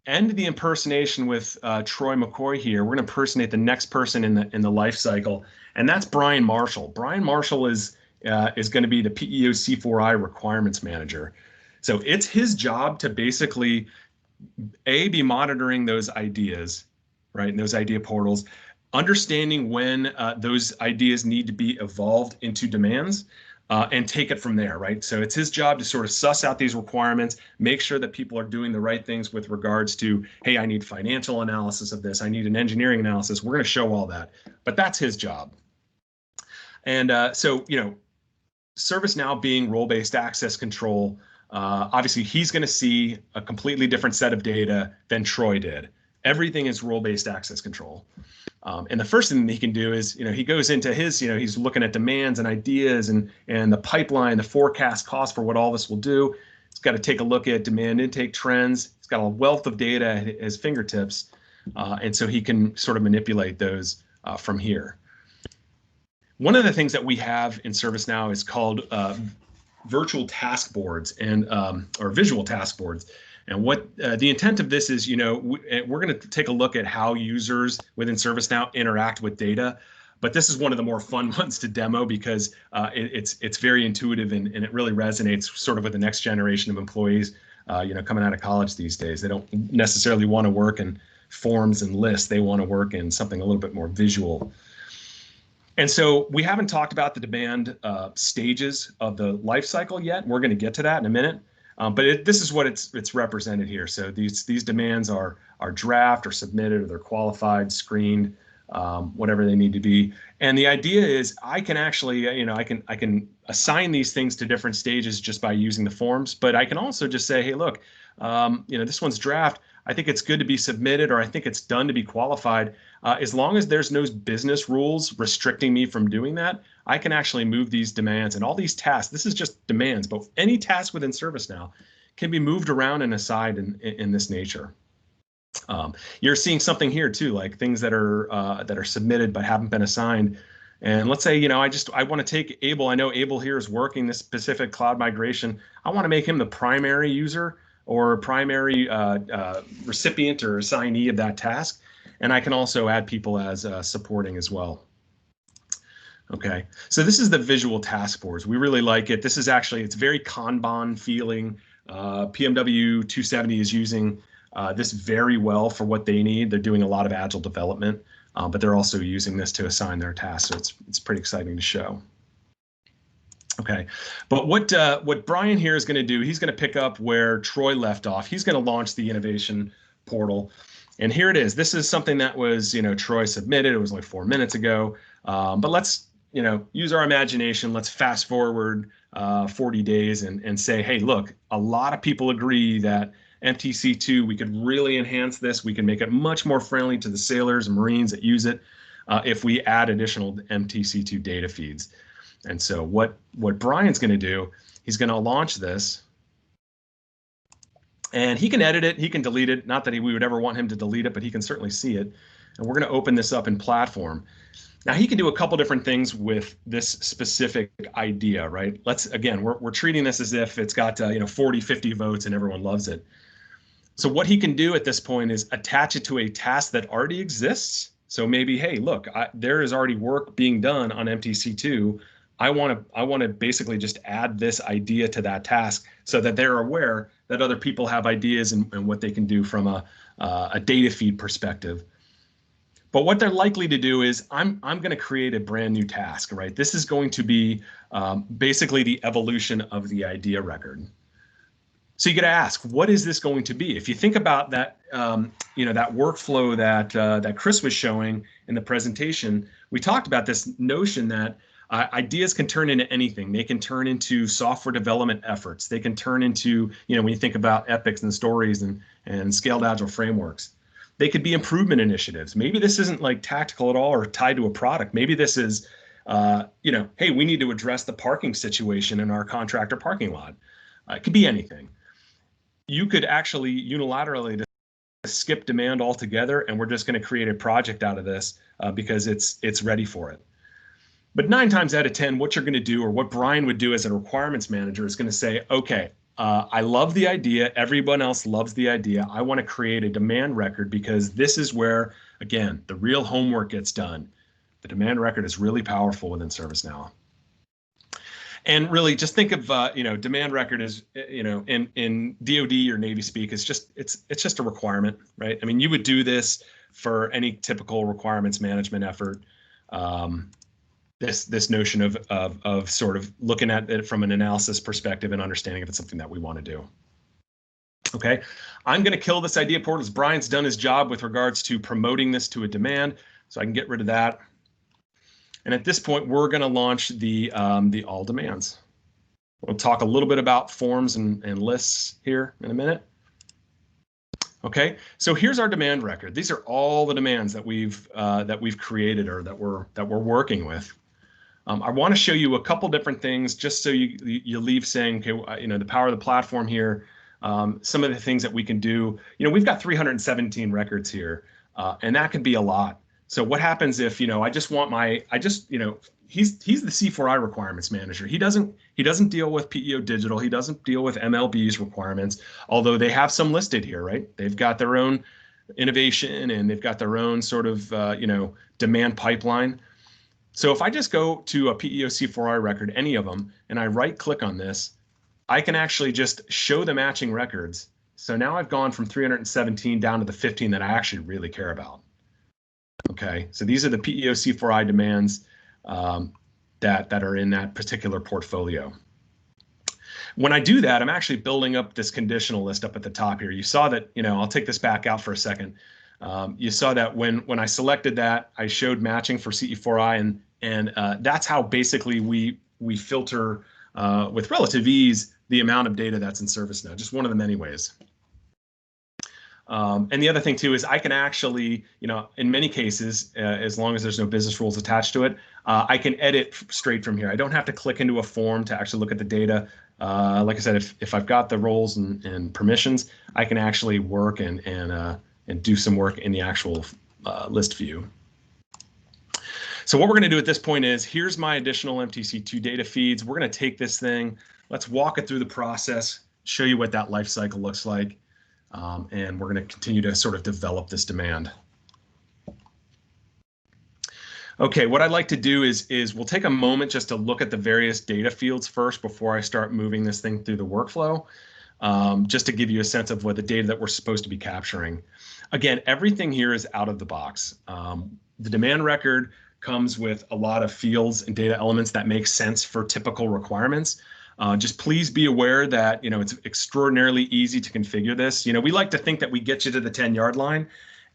end the impersonation with Troy McCoy here. We're going to impersonate the next person in the life cycle, and that's Brian Marshall. Brian Marshall is going to be the PEO C4I requirements manager. So it's his job to basically be monitoring those ideas, right, and those idea portals, understanding when those ideas need to be evolved into demands, and take it from there, right? So it's his job to sort of suss out these requirements, make sure that people are doing the right things with regards to, hey, I need financial analysis of this, I need an engineering analysis. We're going to show all that, but that's his job. And so, ServiceNow being role-based access control, obviously he's going to see a completely different set of data than Troy did. Everything is role-based access control. And the first thing that he can do is, he goes into his, he's looking at demands and ideas and the pipeline, the forecast cost for what all this will do. He's got to take a look at demand intake trends. He's got a wealth of data at his fingertips. And so he can sort of manipulate those from here. One of the things that we have in ServiceNow is called virtual task boards and or visual task boards. And what the intent of this is, we're going to take a look at how users within ServiceNow interact with data. But this is one of the more fun ones to demo because it's very intuitive and it really resonates sort of with the next generation of employees, coming out of college these days. They don't necessarily want to work in forms and lists. They want to work in something a little bit more visual. And so we haven't talked about the demand stages of the life cycle yet. We're going to get to that in a minute. But this is what it's represented here. So these demands are draft or submitted, or they're qualified, screened, whatever they need to be. And the idea is I can actually, I can assign these things to different stages just by using the forms. But I can also just say, hey, look, this one's draft. I think it's good to be submitted, or I think it's done to be qualified. As long as there's no business rules restricting me from doing that, I can actually move these demands and all these tasks. This is just demands, but any task within ServiceNow can be moved around and aside in this nature. You're seeing something here too, like things that are submitted but haven't been assigned. And let's say, I want to take Abel. I know Abel here is working this specific cloud migration. I want to make him the primary user or primary recipient or assignee of that task. And I can also add people as supporting as well. Okay, so this is the visual task boards. We really like it. This is actually, it's very Kanban feeling. PMW 270 is using this very well for what they need. They're doing a lot of agile development, but they're also using this to assign their tasks. So it's pretty exciting to show. Okay, but what Brian here is going to do, he's going to pick up where Troy left off. He's going to launch the innovation portal. And here it is. This is something that was, Troy submitted. It was like 4 minutes ago. But let's, use our imagination. Let's fast forward 40 days and say, hey, look, a lot of people agree that MTC2, we could really enhance this. We can make it much more friendly to the sailors and Marines that use it if we add additional MTC2 data feeds. And so what Brian's going to do, he's going to launch this. And he can edit it, he can delete it. Not that we would ever want him to delete it, but he can certainly see it. And we're going to open this up in platform. Now he can do a couple different things with this specific idea, right? We're treating this as if it's got 40, 50 votes and everyone loves it. So what he can do at this point is attach it to a task that already exists. So maybe, hey, look, there is already work being done on MTC2. I want to basically just add this idea to that task so that they're aware that other people have ideas and what they can do from a data feed perspective. But what they're likely to do is I'm going to create a brand new task, right? This is going to be basically the evolution of the idea record. So you got to ask, what is this going to be? If you think about that, that workflow that Chris was showing in the presentation, we talked about this notion that ideas can turn into anything. They can turn into software development efforts. They can turn into, when you think about epics and stories and scaled agile frameworks. They could be improvement initiatives. Maybe this isn't like tactical at all or tied to a product. Maybe this is, hey, we need to address the parking situation in our contractor parking lot. It could be anything. You could actually unilaterally skip demand altogether, and we're just going to create a project out of this because it's ready for it. But 9 times out of 10, what you're going to do, or what Brian would do as a requirements manager, is going to say, okay, I love the idea. Everyone else loves the idea. I want to create a demand record because this is where, again, the real homework gets done. The demand record is really powerful within ServiceNow. And really, just think of demand record as in DoD or Navy speak. It's just a requirement, right? I mean, you would do this for any typical requirements management effort. This notion of sort of looking at it from an analysis perspective and understanding if it's something that we want to do. Okay, I'm going to kill this idea portal as Brian's done his job with regards to promoting this to a demand, so I can get rid of that. And at this point, we're going to launch the all demands. We'll talk a little bit about forms and lists here in a minute. Okay, so here's our demand record. These are all the demands that we've created or that we're working with. I want to show you a couple different things just so you leave saying, okay, the power of the platform here. Some of the things that we can do. We've got 317 records here, and that can be a lot. So what happens if, I just want he's the C4I requirements manager. He doesn't deal with PEO digital. He doesn't deal with MLB's requirements, although they have some listed here, right? They've got their own innovation and they've got their own sort of, demand pipeline. So if I just go to a PEO C4I record, any of them, and I right click on this, I can actually just show the matching records. So now I've gone from 317 down to the 15 that I actually really care about. Okay, so these are the PEO C4I demands that are in that particular portfolio. When I do that, I'm actually building up this conditional list up at the top here. You saw that, I'll take this back out for a second. You saw that when I selected that, I showed matching for CE4I, and that's how basically we filter with relative ease the amount of data that's in ServiceNow, just one of the many ways. And the other thing too is I can actually, in many cases, as long as there's no business rules attached to it, I can edit straight from here. I don't have to click into a form to actually look at the data. Like I said, if I've got the roles and permissions, I can actually work and do some work in the actual list view. So what we're going to do at this point is, here's my additional MTC2 data feeds. We're going to take this thing, let's walk it through the process, show you what that life cycle looks like, and we're going to continue to sort of develop this demand. Okay, what I'd like to do is we'll take a moment just to look at the various data fields first before I start moving this thing through the workflow, just to give you a sense of what the data that we're supposed to be capturing. Again, everything here is out of the box. The demand record comes with a lot of fields and data elements that make sense for typical requirements. Just please be aware that, it's extraordinarily easy to configure this. We like to think that we get you to the 10-yard line,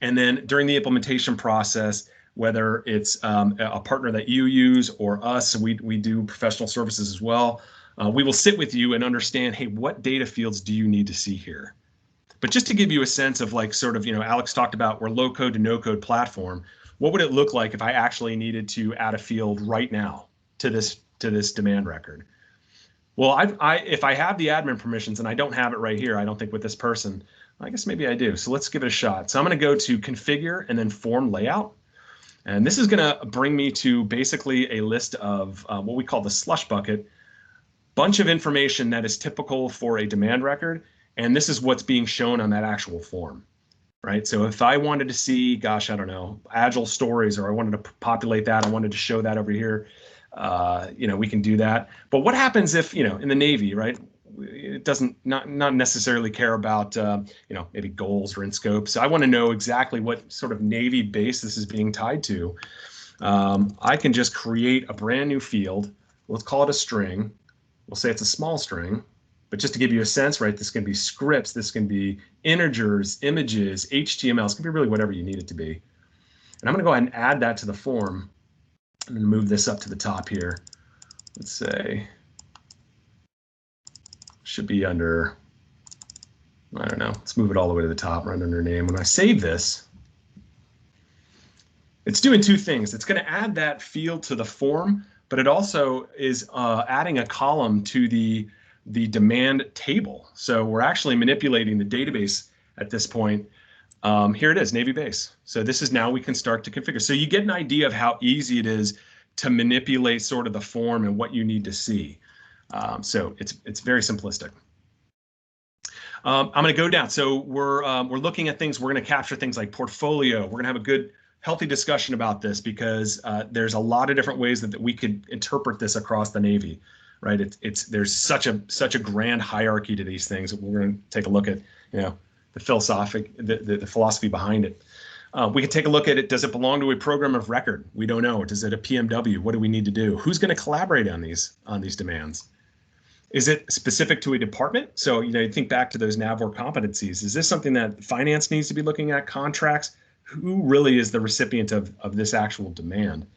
and then during the implementation process, whether it's a partner that you use or us, we do professional services as well, we will sit with you and understand, hey, what data fields do you need to see here? But just to give you a sense of Alex talked about we're low code to no code platform. What would it look like if I actually needed to add a field right now to this demand record? Well, if I have the admin permissions, and I don't have it right here, I don't think with this person, I guess maybe I do. So let's give it a shot. So I'm going to go to configure and then form layout. And this is going to bring me to basically a list of what we call the slush bucket, bunch of information that is typical for a demand record. And this is what's being shown on that actual form, right? So if I wanted to see, gosh, I don't know, Agile stories, or I wanted to populate that, I wanted to show that over here, we can do that. But what happens if, in the Navy, right, it doesn't not necessarily care about, maybe goals or in scope. So I want to know exactly what sort of Navy base this is being tied to. I can just create a brand new field. Let's call it a string. We'll say it's a small string, but just to give you a sense, right, this can be scripts, this can be integers, images, HTML, this can be really whatever you need it to be. And I'm going to go ahead and add that to the form. I'm going to move this up to the top here. Let's say, should be under, I don't know, let's move it all the way to the top, right under name. When I save this, it's doing two things. It's going to add that field to the form, but it also is adding a column to the demand table. So we're actually manipulating the database at this point. Here it is, Navy base. So this is now we can start to configure. So you get an idea of how easy it is to manipulate sort of the form and what you need to see. So it's very simplistic. I'm going to go down. So we're looking at things. We're going to capture things like portfolio. We're going to have a good, healthy discussion about this because there's a lot of different ways that we could interpret this across the Navy, right? There's such a grand hierarchy to these things. We're going to take a look at, the philosophy behind it. We can take a look at it. Does it belong to a program of record? We don't know. Does it a PMW? What do we need to do? Who's going to collaborate on these demands? Is it specific to a department? So, you think back to those NAVWORK competencies. Is this something that finance needs to be looking at, contracts? Who really is the recipient of this actual demand?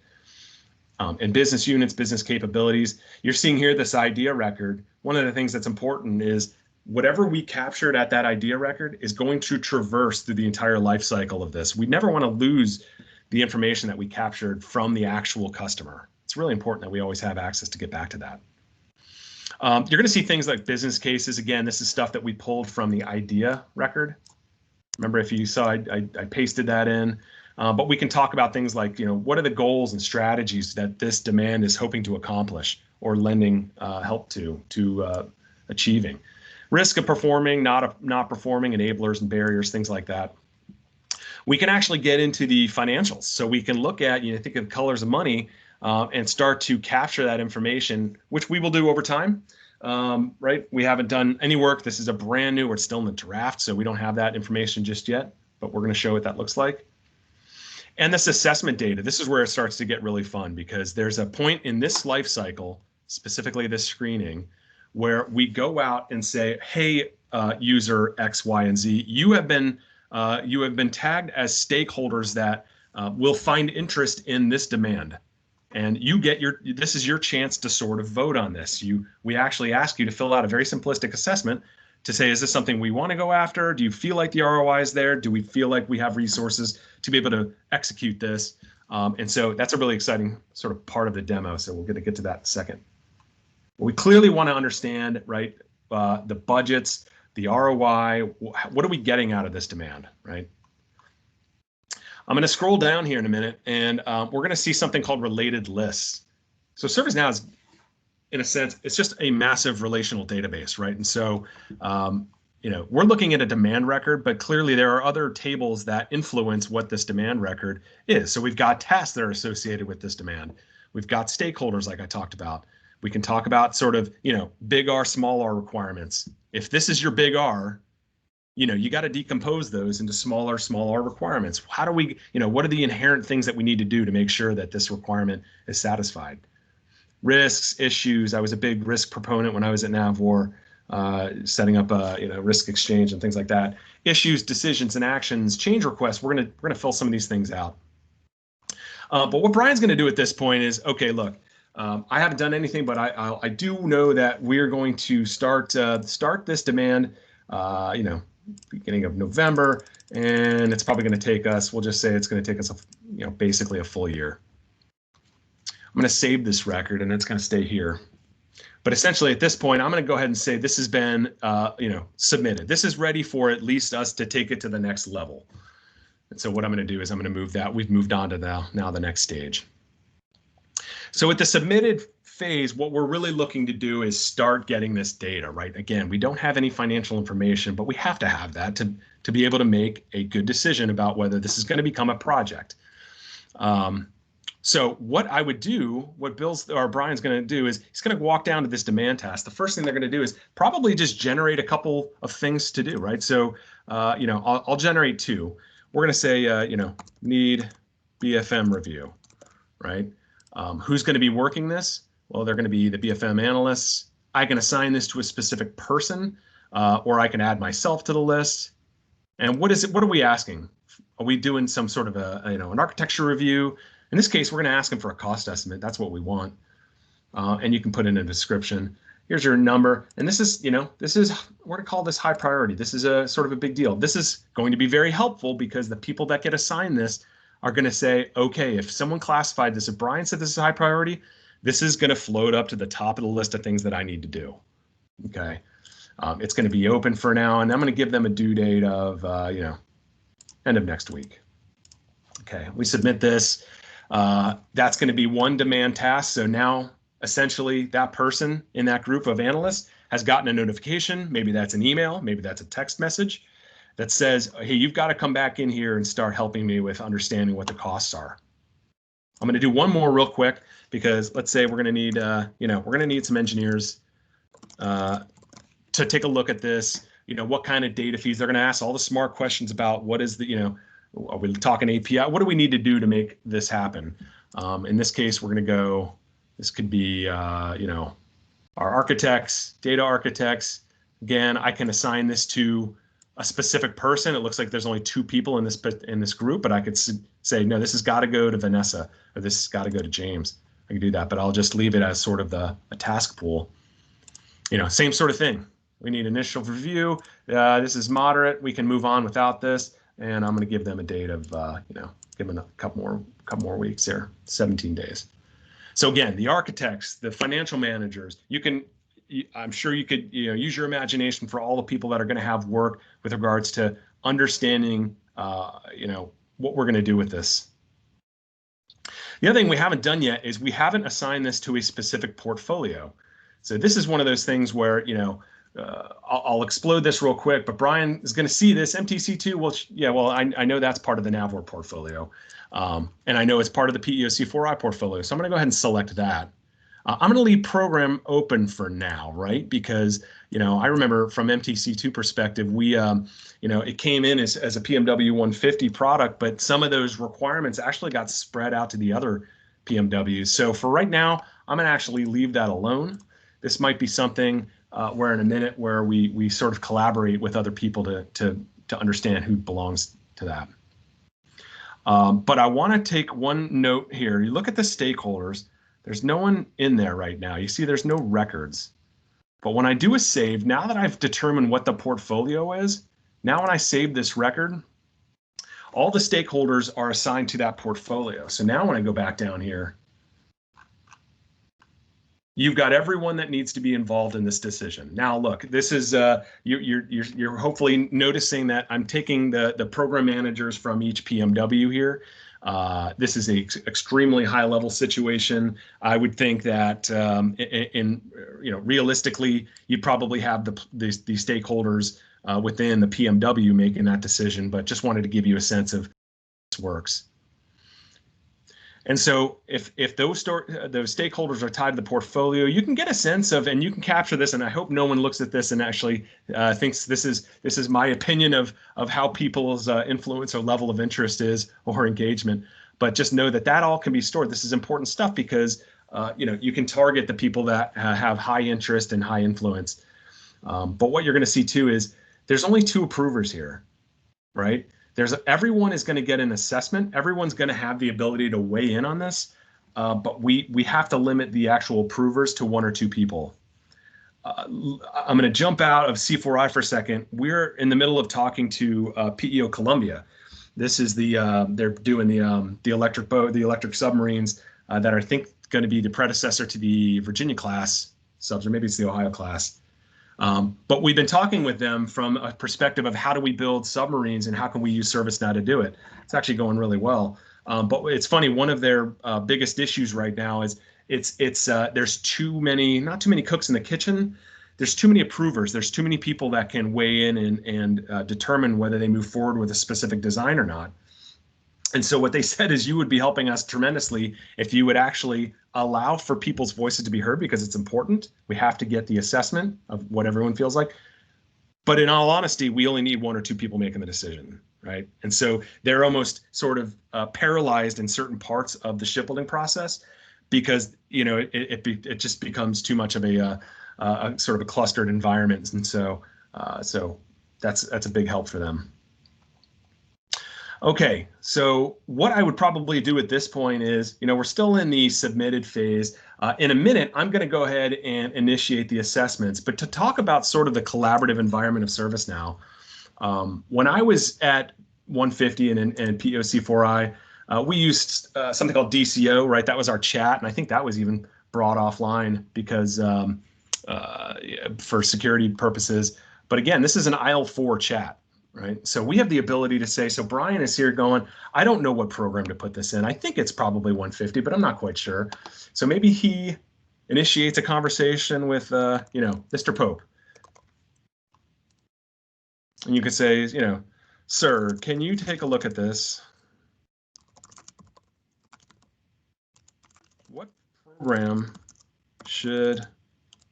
And business units, business capabilities. You're seeing here this idea record. One of the things that's important is whatever we captured at that idea record is going to traverse through the entire life cycle of this. We never want to lose the information that we captured from the actual customer. It's really important that we always have access to get back to that. You're going to see things like business cases. Again, this is stuff that we pulled from the idea record. Remember, if you saw, I pasted that in. But we can talk about things like, what are the goals and strategies that this demand is hoping to accomplish or lending help to achieving. Risk of performing, not performing, enablers and barriers, things like that. We can actually get into the financials. So we can look at, think of colors of money and start to capture that information, which we will do over time. Right? We haven't done any work. This is a brand new, we're still in the draft, so we don't have that information just yet, but we're going to show what that looks like. And this assessment data, this is where it starts to get really fun, because there's a point in this life cycle, specifically this screening, where we go out and say, hey, user X, Y, and Z, you have been tagged as stakeholders that will find interest in this demand. And you get this is your chance to sort of vote on this. We actually ask you to fill out a very simplistic assessment to say, is this something we want to go after? Do you feel like the ROI is there? Do we feel like we have resources to be able to execute this? And so that's a really exciting sort of part of the demo. So we're going to get to that in a second. But we clearly want to understand, right, the budgets, the ROI, what are we getting out of this demand, right? I'm going to scroll down here in a minute, and we're going to see something called related lists. So ServiceNow is, in a sense, it's just a massive relational database, right? And so, we're looking at a demand record, but clearly there are other tables that influence what this demand record is. So we've got tasks that are associated with this demand. We've got stakeholders, like I talked about. We can talk about sort of, big R, small r requirements. If this is your big R, you got to decompose those into small r requirements. How do we, what are the inherent things that we need to do to make sure that this requirement is satisfied? Risks, issues. I was a big risk proponent when I was at Navwar, setting up a risk exchange and things like that. Issues, decisions, and actions, change requests. We're gonna fill some of these things out. But what Brian's gonna do at this point is, okay, look, I haven't done anything, but I do know that we're going to start this demand, beginning of November, and it's probably going to take us, we'll just say it's going to take us, basically a full year. I'm going to save this record and it's going to stay here. But essentially at this point, I'm going to go ahead and say this has been, submitted. This is ready for at least us to take it to the next level. And so what I'm going to do is I'm going to move that. We've moved on to now the next stage. So at the submitted phase, what we're really looking to do is start getting this data, right? Again, we don't have any financial information, but we have to have that to be able to make a good decision about whether this is going to become a project. So what I would do, what Brian's going to do is he's going to walk down to this demand task. The first thing they're going to do is probably just generate a couple of things to do, right? So, I'll generate two. We're going to say, need BFM review, right? Who's going to be working this? Well, they're going to be the BFM analysts. I can assign this to a specific person, or I can add myself to the list. And what are we asking? Are we doing some sort of an architecture review? In this case, we're going to ask them for a cost estimate. That's what we want. And you can put in a description. Here's your number. And this is, we're going to call this high priority. This is a sort of a big deal. This is going to be very helpful because the people that get assigned this are going to say, okay, if someone classified this, if Brian said this is high priority, this is going to float up to the top of the list of things that I need to do. Okay. It's going to be open for now, and I'm going to give them a due date of, end of next week. Okay. We submit this. That's going to be one demand task. So now essentially that person in that group of analysts has gotten a notification. Maybe that's an email, maybe that's a text message that says, hey, you've got to come back in here and start helping me with understanding what the costs are. I'm going to do one more real quick because let's say we're going to need, we're going to need some engineers to take a look at this. What kind of data feeds? They're going to ask all the smart questions about what is the, are we talking API? What do we need to do to make this happen? In this case, we're going to go, this could be, our architects, data architects. Again, I can assign this to a specific person. It looks like there's only two people in this group, but I could say, no, this has got to go to Vanessa, or this has got to go to James. I can do that, but I'll just leave it as sort of a task pool. Same sort of thing. We need initial review. This is moderate. We can move on without this. And I'm going to give them a date of, give them a couple more weeks here, 17 days. So again, the architects, the financial managers, I'm sure you could use your imagination for all the people that are going to have work with regards to understanding what we're going to do with this. The other thing we haven't done yet is we haven't assigned this to a specific portfolio. So this is one of those things where, I'll explode this real quick, but Brian is going to see this MTC2. Well, yeah, well, I know that's part of the Navor portfolio. And I know it's part of the PEOC4I portfolio. So I'm going to go ahead and select that. I'm going to leave program open for now, right? Because, I remember from MTC2 perspective, we, it came in as a PMW 150 product, but some of those requirements actually got spread out to the other PMWs. So for right now, I'm going to actually leave that alone. This might be something where in a minute where we sort of collaborate with other people to understand who belongs to that. But I want to take one note here. You look at the stakeholders. There's no one in there right now. You see there's no records. But when I do a save, now that I've determined what the portfolio is, now when I save this record, all the stakeholders are assigned to that portfolio. So now when I go back down here, you've got everyone that needs to be involved in this decision. Now, look, this is you're hopefully noticing that I'm taking the program managers from each PMW here. This is an extremely high level situation. I would think that realistically, you'd probably have the stakeholders within the PMW making that decision, but just wanted to give you a sense of how this works. And so if those stakeholders are tied to the portfolio, you can get a sense of, and you can capture this, and I hope no one looks at this and actually thinks this is my opinion of how people's influence or level of interest is or engagement. But just know that all can be stored. This is important stuff because you can target the people that have high interest and high influence. But what you're going to see too is there's only 2 approvers here, right? Everyone is going to get an assessment. Everyone's going to have the ability to weigh in on this, but we have to limit the actual approvers to 1 or 2 people. I'm going to jump out of C4I for a second. We're in the middle of talking to PEO Columbia. This is they're doing the electric boat, the electric submarines that are, I think, going to be the predecessor to the Virginia class subs, or maybe it's the Ohio class. But we've been talking with them from a perspective of how do we build submarines and how can we use ServiceNow to do it. It's actually going really well. But it's funny, one of their biggest issues right now is there's not too many cooks in the kitchen. There's too many approvers. There's too many people that can weigh in and determine whether they move forward with a specific design or not. And so what they said is you would be helping us tremendously if you would actually allow for people's voices to be heard, because it's important. We have to get the assessment of what everyone feels like. But in all honesty, we only need 1 or 2 people making the decision, right? And so they're almost sort of paralyzed in certain parts of the shipbuilding process because it just becomes too much of a sort of a clustered environment. And so that's a big help for them. Okay, so what I would probably do at this point is, we're still in the submitted phase. In a minute, I'm going to go ahead and initiate the assessments. But to talk about sort of the collaborative environment of ServiceNow, when I was at 150 and POC4I, we used something called DCO, right? That was our chat, and I think that was even brought offline because for security purposes. But again, this is an IL4 chat. Right. So we have the ability to say, so Brian is here going, I don't know what program to put this in. I think it's probably 150, but I'm not quite sure. So maybe he initiates a conversation with, Mr. Pope. And you could say, sir, can you take a look at this? What program should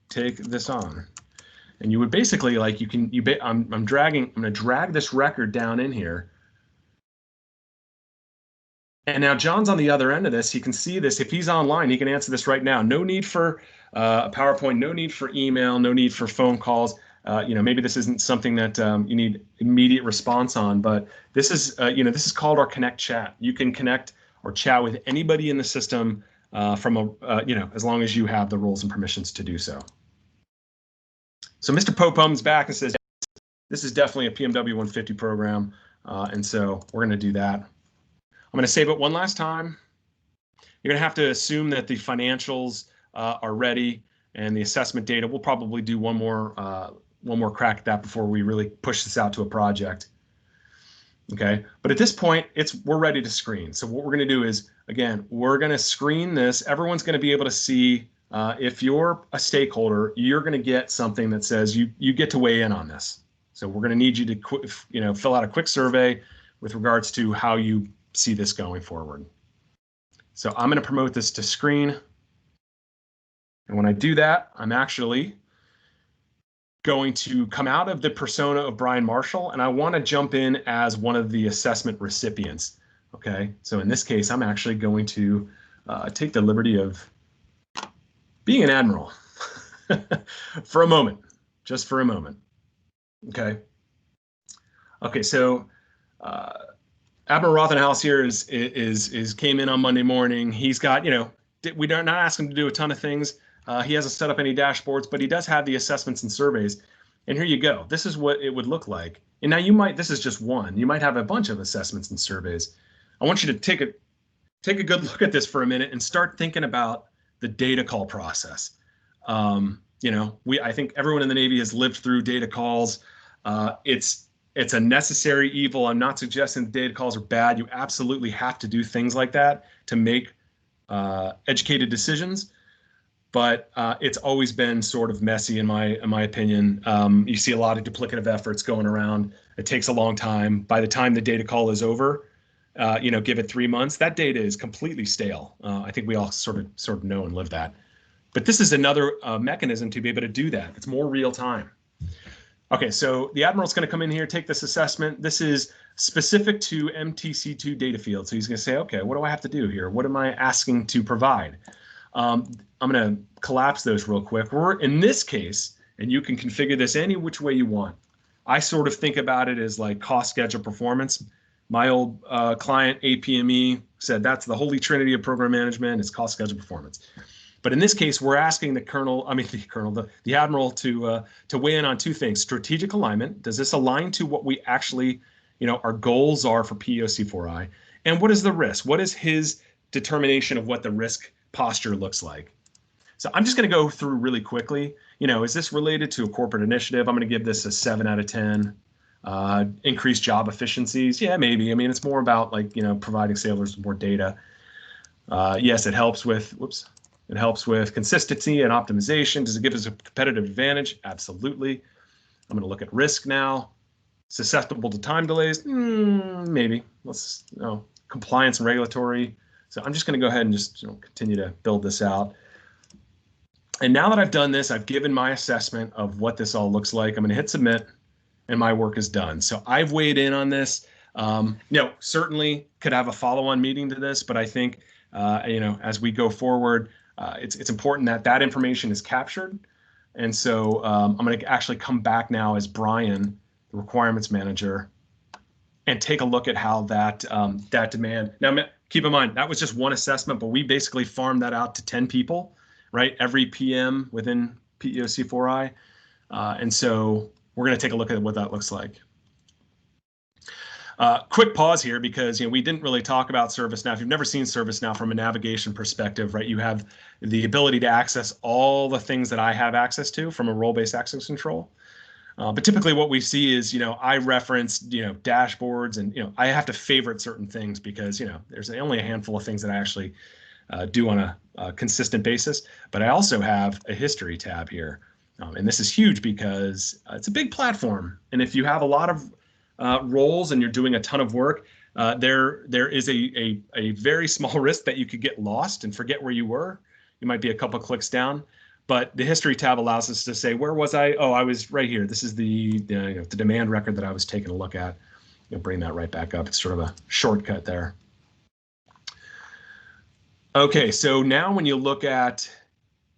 take this on? And you would basically I'm going to drag this record down in here. And now John's on the other end of this. He can see this. If he's online, he can answer this right now. No need for a PowerPoint, no need for email, no need for phone calls. Maybe this isn't something that you need immediate response on, but this is, this is called our Connect chat. You can connect or chat with anybody in the system from as long as you have the roles and permissions to do so. So Mr. Pope comes back and says, this is definitely a PMW 150 program. And so we're going to do that. I'm going to save it one last time. You're going to have to assume that the financials are ready and the assessment data. We'll probably do one more crack at that before we really push this out to a project. Okay, but at this point, we're ready to screen. So what we're going to do is, again, we're going to screen this. Everyone's going to be able to see, if you're a stakeholder, you're going to get something that says you get to weigh in on this. So we're going to need you to fill out a quick survey with regards to how you see this going forward. So I'm going to promote this to screen. And when I do that, I'm actually going to come out of the persona of Brian Marshall, and I want to jump in as one of the assessment recipients. Okay, so in this case, I'm actually going to take the liberty of being an admiral for a moment, just for a moment. Okay. Okay, so Admiral Rothenhouse here is came in on Monday morning. He's got, we don't not ask him to do a ton of things. He hasn't set up any dashboards, but he does have the assessments and surveys. And here you go. This is what it would look like. And now this is just one. You might have a bunch of assessments and surveys. I want you to take a good look at this for a minute and start thinking about the data call process. I think everyone in the Navy has lived through data calls. It's a necessary evil. I'm not suggesting that data calls are bad. You absolutely have to do things like that to make educated decisions. But it's always been sort of messy in my opinion. You see a lot of duplicative efforts going around. It takes a long time. By the time the data call is over, give it 3 months, that data is completely stale. I think we all sort of know and live that. But this is another mechanism to be able to do that. It's more real time. Okay, so the Admiral's going to come in here, take this assessment. This is specific to MTC2 data field. So he's going to say, okay, what do I have to do here? What am I asking to provide? I'm going to collapse those real quick. We're in this case, and you can configure this any which way you want. I sort of think about it as like cost, schedule, performance. My old client, APME, said that's the holy trinity of program management. It's cost, schedule, performance. But in this case, we're asking the Admiral to weigh in on two things: strategic alignment. Does this align to what we actually, our goals are for POC4I? And what is the risk? What is his determination of what the risk posture looks like? So I'm just going to go through really quickly. Is this related to a corporate initiative? I'm going to give this a 7 out of 10. Increased job efficiencies? Yeah, maybe. I mean, it's more about providing sailors with more data. Yes, it helps with, it helps with consistency and optimization. Does it give us a competitive advantage? Absolutely. I'm going to look at risk now. Susceptible to time delays? Maybe. Compliance and regulatory. So I'm just going to go ahead and just continue to build this out. And now that I've done this, I've given my assessment of what this all looks like. I'm going to hit submit, and my work is done. So I've weighed in on this. Certainly could have a follow-on meeting to this, but I think as we go forward, it's important that information is captured. And so I'm going to actually come back now as Brian, the requirements manager, and take a look at how that demand. Now, keep in mind, that was just one assessment, but we basically farmed that out to 10 people, right? Every PM within PEOC4I. And so we're going to take a look at what that looks like. Quick pause here because we didn't really talk about ServiceNow. If you've never seen ServiceNow from a navigation perspective, right, you have the ability to access all the things that I have access to from a role-based access control. But typically what we see is, I reference, dashboards, and, I have to favorite certain things because, there's only a handful of things that I actually do on a consistent basis. But I also have a history tab here. And this is huge because it's a big platform. And if you have a lot of roles and you're doing a ton of work, there is a very small risk that you could get lost and forget where you were. You might be a couple clicks down. But the history tab allows us to say, where was I? Oh, I was right here. This is the demand record that I was taking a look at. Bring that right back up. It's sort of a shortcut there. Okay, so now when you look at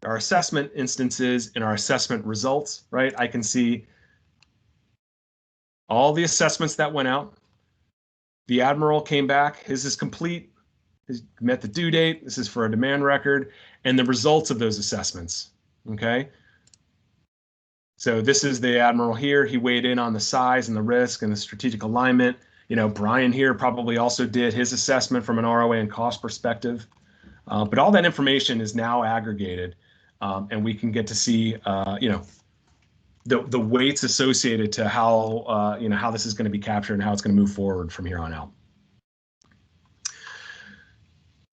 our assessment instances and our assessment results, right, I can see all the assessments that went out. The Admiral came back. His is complete. He met the due date. This is for a demand record and the results of those assessments. Okay. So this is the Admiral here. He weighed in on the size and the risk and the strategic alignment. Brian here probably also did his assessment from an ROA and cost perspective. But all that information is now aggregated, and we can get to see, the weights associated to how how this is going to be captured and how it's going to move forward from here on out.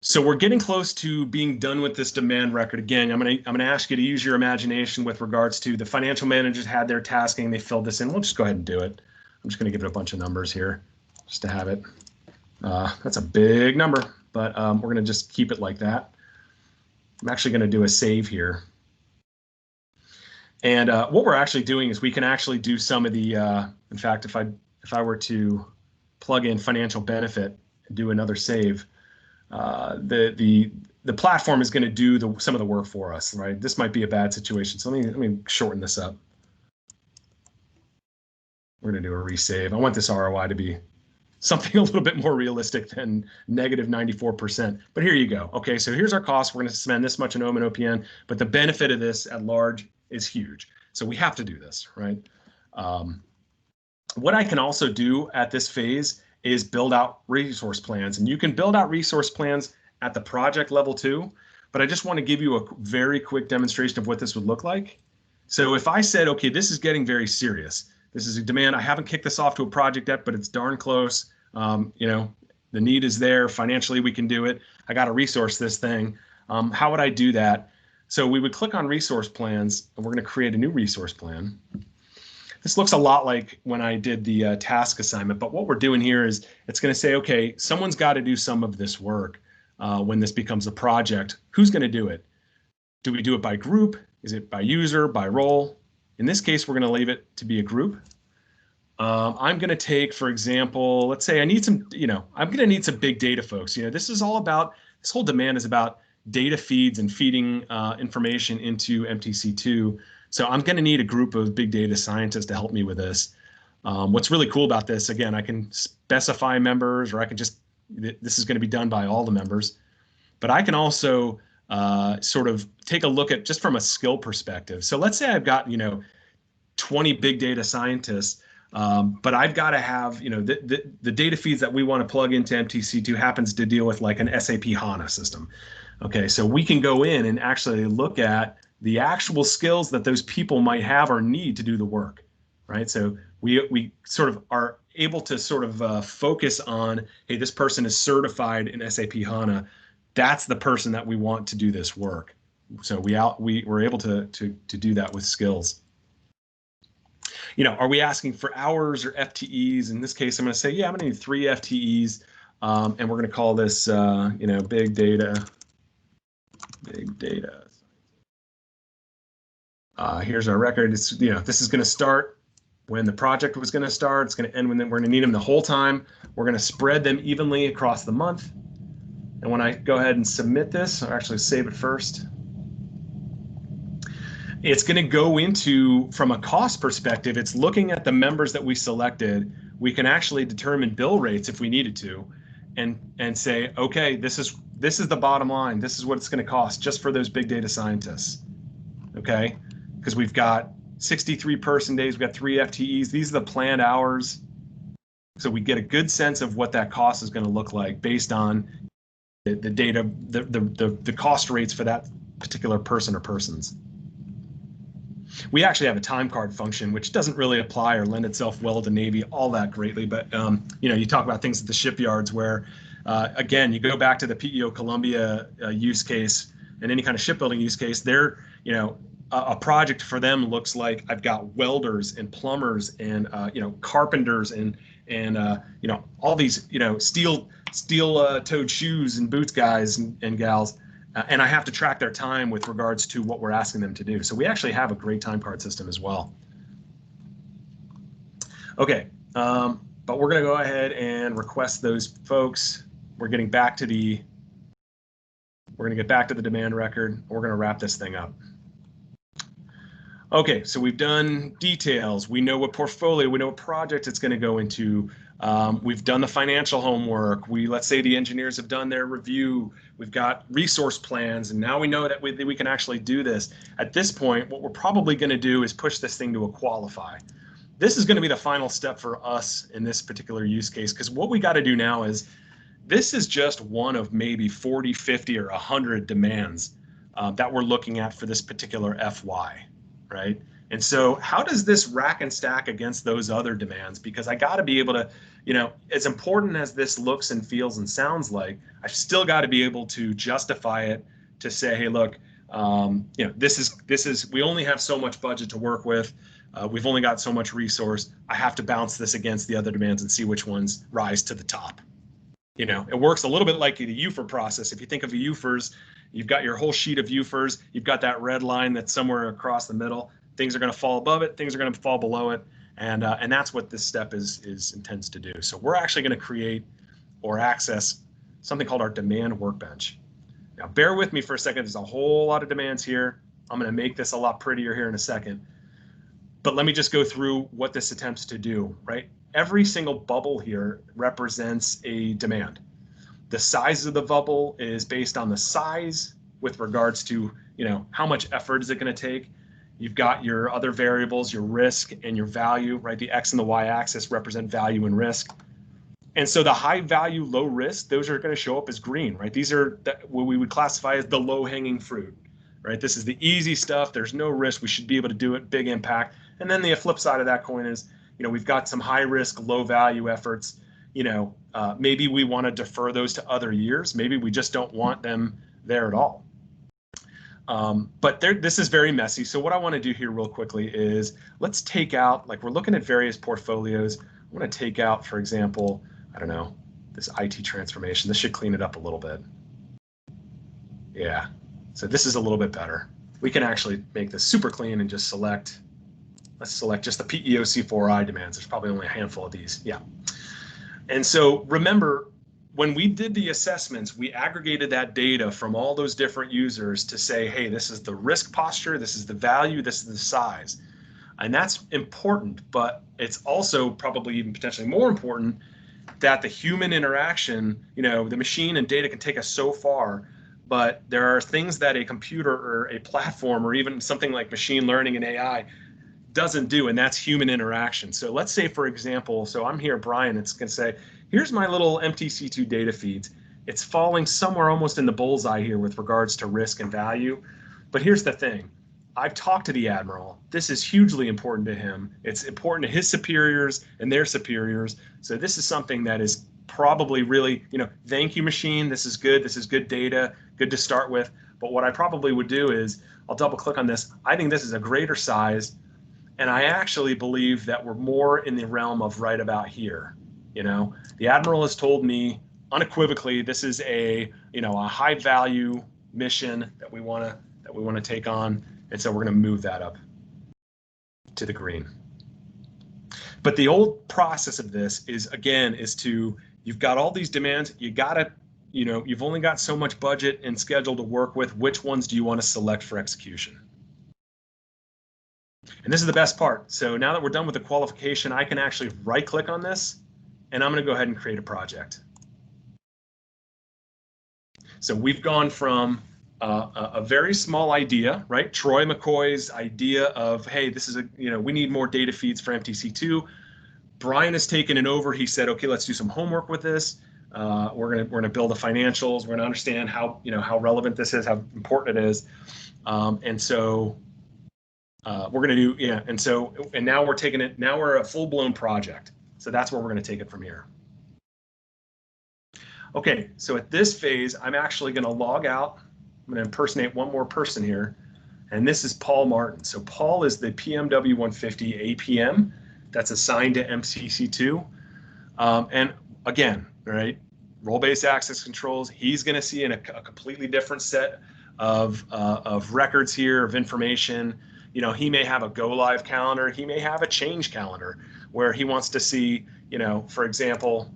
So we're getting close to being done with this demand record. Again, I'm gonna ask you to use your imagination with regards to the financial managers had their tasking, they filled this in. We'll just go ahead and do it. I'm just gonna give it a bunch of numbers here just to have it. That's a big number, but we're gonna just keep it like that. I'm actually gonna do a save here. And what we're actually doing is we can actually do some of the, in fact, if I were to plug in financial benefit and do another save, the platform is going to do some of the work for us, right? This might be a bad situation, so let me shorten this up. We're going to do a resave. I want this ROI to be something a little bit more realistic than negative 94%. But here you go. Okay, so here's our cost. We're going to spend this much in OM and OPN, but the benefit of this at large is huge. So we have to do this, right? What I can also do at this phase is build out resource plans. And you can build out resource plans at the project level too, but I just want to give you a very quick demonstration of what this would look like. So if I said, okay, this is getting very serious. This is a demand. I haven't kicked this off to a project yet, but it's darn close. The need is there. Financially, we can do it. I got to resource this thing. How would I do that? So we would click on resource plans, and we're going to create a new resource plan. This looks a lot like when I did the task assignment, but what we're doing here is it's going to say, okay, someone's got to do some of this work when this becomes a project. Who's going to do it? Do we do it by group? Is it by user, by role? In this case, we're going to leave it to be a group. I'm going to take, for example, let's say I need some, I'm going to need some big data folks. This is all about, this whole demand is about data feeds and feeding information into MTC2. So I'm going to need a group of big data scientists to help me with this. What's really cool about this, again, I can specify members, or I can just, this is going to be done by all the members. But I can also sort of take a look at just from a skill perspective. So let's say I've got, 20 big data scientists, but I've got to have, the data feeds that we want to plug into MTC2 happens to deal with like an SAP HANA system. Okay, so we can go in and actually look at the actual skills that those people might have or need to do the work, right? So we sort of are able to sort of focus on, hey, this person is certified in SAP HANA. That's the person that we want to do this work. So we're able to do that with skills. Are we asking for hours or FTEs? In this case, I'm going to say, yeah, I'm going to need 3 FTEs, and we're going to call this, big data. Here's our record. It's, this is going to start when the project was going to start. It's going to end when we're going to need them the whole time. We're going to spread them evenly across the month. And when I go ahead and submit this, or actually save it first, it's going to go into, from a cost perspective, it's looking at the members that we selected. We can actually determine bill rates if we needed to, and say, okay, this is the bottom line. This is what it's going to cost just for those big data scientists. Okay, because we've got 63 person days, we've got 3 FTEs. These are the planned hours. So we get a good sense of what that cost is going to look like based on the data, the cost rates for that particular person or persons. We actually have a time card function, which doesn't really apply or lend itself well to Navy all that greatly. But, you talk about things at the shipyards where, again, you go back to the PEO Columbia use case and any kind of shipbuilding use case, they're, a project for them looks like I've got welders and plumbers and, carpenters and all these, steel-toed shoes and boots guys and gals. And I have to track their time with regards to what we're asking them to do. So we actually have a great time card system as well. Okay, but we're going to go ahead and request those folks. We're getting back to the, we're going to get back to the demand record. We're going to wrap this thing up. Okay, so we've done details. We know what portfolio, we know what project it's going to go into. We've done the financial homework. Let's say the engineers have done their review. We've got resource plans, and now we know that we can actually do this. At this point, what we're probably going to do is push this thing to a qualify. This is going to be the final step for us in this particular use case, because what we got to do now is, this is just one of maybe 40, 50, or 100 demands that we're looking at for this particular FY, right? And so how does this rack and stack against those other demands? Because I got to be able to, as important as this looks and feels and sounds like, I've still got to be able to justify it to say, hey, look, this is, we only have so much budget to work with. We've only got so much resource. I have to bounce this against the other demands and see which ones rise to the top. It works a little bit like the UFOR process. If you think of the UFORs, you've got your whole sheet of UFORs. You've got that red line that's somewhere across the middle. Things are going to fall above it. Things are going to fall below it. And that's what this step is intends to do. So we're actually going to create or access something called our demand workbench. Now, bear with me for a second. There's a whole lot of demands here. I'm going to make this a lot prettier here in a second. But let me just go through what this attempts to do, right? Every single bubble here represents a demand. The size of the bubble is based on the size with regards to, how much effort is it going to take. You've got your other variables, your risk and your value, right? The X and the Y axis represent value and risk. And so the high value, low risk, those are going to show up as green, right? These are what we would classify as the low hanging fruit, right? This is the easy stuff. There's no risk. We should be able to do it, big impact. And then the flip side of that coin is, we've got some high risk, low value efforts. Maybe we want to defer those to other years. Maybe we just don't want them there at all. But this is very messy. So what I want to do here real quickly is let's take out, like we're looking at various portfolios. I want to take out, for example, I don't know, this IT transformation. This should clean it up a little bit. Yeah, so this is a little bit better. We can actually make this super clean and just select, let's select just the PEOC4I demands. There's probably only a handful of these. Yeah. And so remember, when we did the assessments, we aggregated that data from all those different users to say, hey, this is the risk posture, this is the value, this is the size. And that's important, but it's also probably even potentially more important that the human interaction, the machine and data can take us so far, but there are things that a computer or a platform or even something like machine learning and AI doesn't do, and that's human interaction. So let's say, for example, so I'm here, Brian, it's going to say, here's my little MTC2 data feeds. It's falling somewhere almost in the bullseye here with regards to risk and value. But here's the thing. I've talked to the Admiral. This is hugely important to him. It's important to his superiors and their superiors. So this is something that is probably really, thank you, machine. This is good. This is good data, good to start with. But what I probably would do is I'll double click on this. I think this is a greater size. And I actually believe that we're more in the realm of right about here. The Admiral has told me unequivocally this is a high value mission that we want to take on, and so we're going to move that up to the green. But the old process of this is you've got all these demands, you've only got so much budget and schedule to work with. Which ones do you want to select for execution? And this is the best part. So now that we're done with the qualification, I can actually right click on this and I'm going to go ahead and create a project. So we've gone from a very small idea, right? Troy McCoy's idea of, hey, this is we need more data feeds for MTC2. Brian has taken it over. He said, okay, let's do some homework with this. We're gonna build the financials. We're gonna understand how relevant this is, how important it is. And so we're gonna do, and now we're taking it, now we're a full-blown project. So that's where we're gonna take it from here. Okay, so at this phase, I'm actually gonna log out. I'm gonna impersonate one more person here. And this is Paul Martin. So Paul is the PMW 150 APM that's assigned to MCC2. And again, right, role-based access controls, he's gonna see a completely different set of records here, of information. He may have a go live calendar. He may have a change calendar where he wants to see, for example,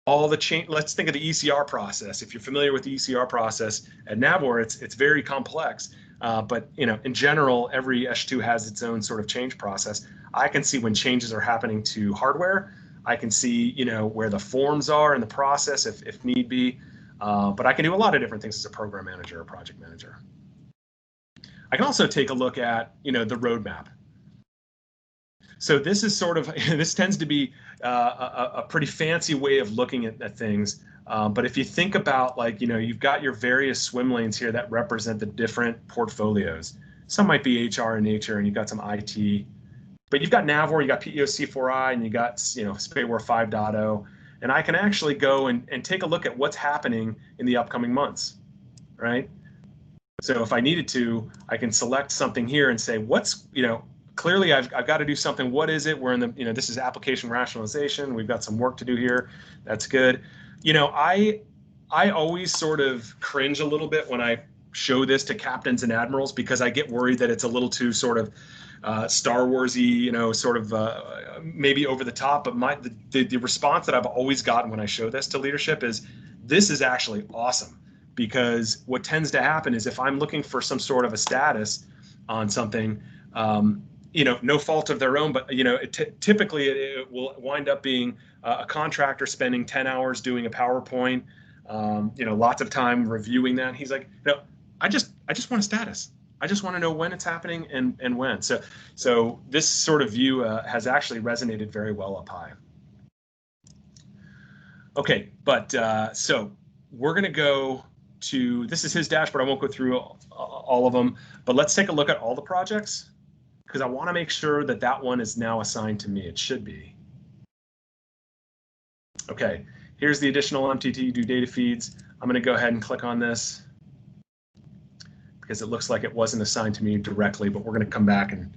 all the change. Let's think of the ECR process. If you're familiar with the ECR process at Navware, it's very complex. But in general, every S2 has its own sort of change process. I can see when changes are happening to hardware. I can see, where the forms are in the process if need be. But I can do a lot of different things as a program manager or project manager. I can also take a look at, the roadmap. So this is sort of, this tends to be a pretty fancy way of looking at things. But if you think about, like, you've got your various swim lanes here that represent the different portfolios. Some might be HR in nature, and you've got some IT. But you've got Navware, you got PEO-C4I, and you got Spateware 5.0. And I can actually go and take a look at what's happening in the upcoming months, right? So if I needed to, I can select something here and say, what's, clearly I've got to do something. What is it? We're in the, this is application rationalization. We've got some work to do here. That's good. I always sort of cringe a little bit when I show this to captains and admirals, because I get worried that it's a little too sort of Star Warsy, maybe over the top. But the response that I've always gotten when I show this to leadership is, this is actually awesome. Because what tends to happen is, if I'm looking for some sort of a status on something, no fault of their own, but typically it will wind up being a contractor spending 10 hours doing a PowerPoint, lots of time reviewing that. He's like, I just want a status. I just want to know when it's happening and when. So this sort of view has actually resonated very well up high. Okay, but so we're going to go to, this is his dashboard. I won't go through all of them, but let's take a look at all the projects, because I want to make sure that that one is now assigned to me. It should be. Okay, here's the additional MTT due data feeds. I'm going to go ahead and click on this, because it looks like it wasn't assigned to me directly, but we're going to come back and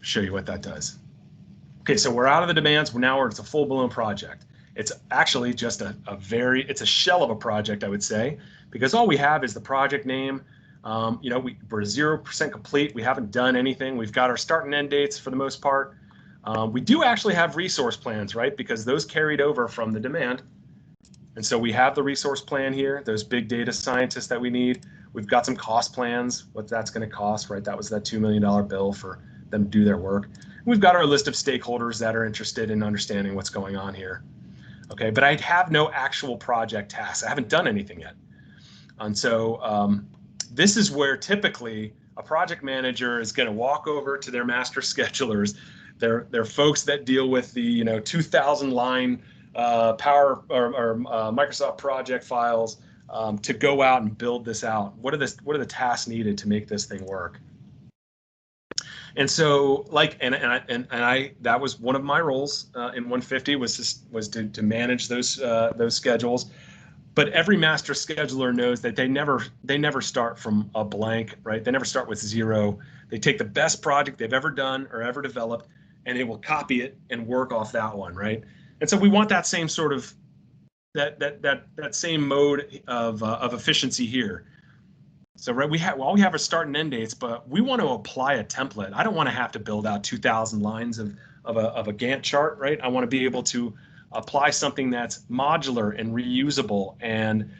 show you what that does. Okay, so we're out of the demands. It's a full-blown project. It's actually just it's a shell of a project, I would say, because all we have is the project name. We're 0% complete. We haven't done anything. We've got our start and end dates for the most part. We do actually have resource plans, right? Because those carried over from the demand. And so we have the resource plan here, those big data scientists that we need. We've got some cost plans, what that's going to cost, right? That was that $2 million bill for them to do their work. We've got our list of stakeholders that are interested in understanding what's going on here. Okay, but I have no actual project tasks. I haven't done anything yet. And so this is where typically a project manager is going to walk over to their master schedulers, their folks that deal with the 2,000 line Power or Microsoft project files to go out and build this out. What are the tasks needed to make this thing work? And so, that was one of my roles in 150 was to manage those schedules. But every master scheduler knows that they never start from a blank, right? They never start with zero. They take the best project they've ever done or ever developed, and they will copy it and work off that one, right? And so we want that same sort of that same mode of efficiency here. So right, we have our start and end dates, but we want to apply a template. I don't want to have to build out 2,000 lines of a Gantt chart, right? I want to be able to apply something that's modular and reusable and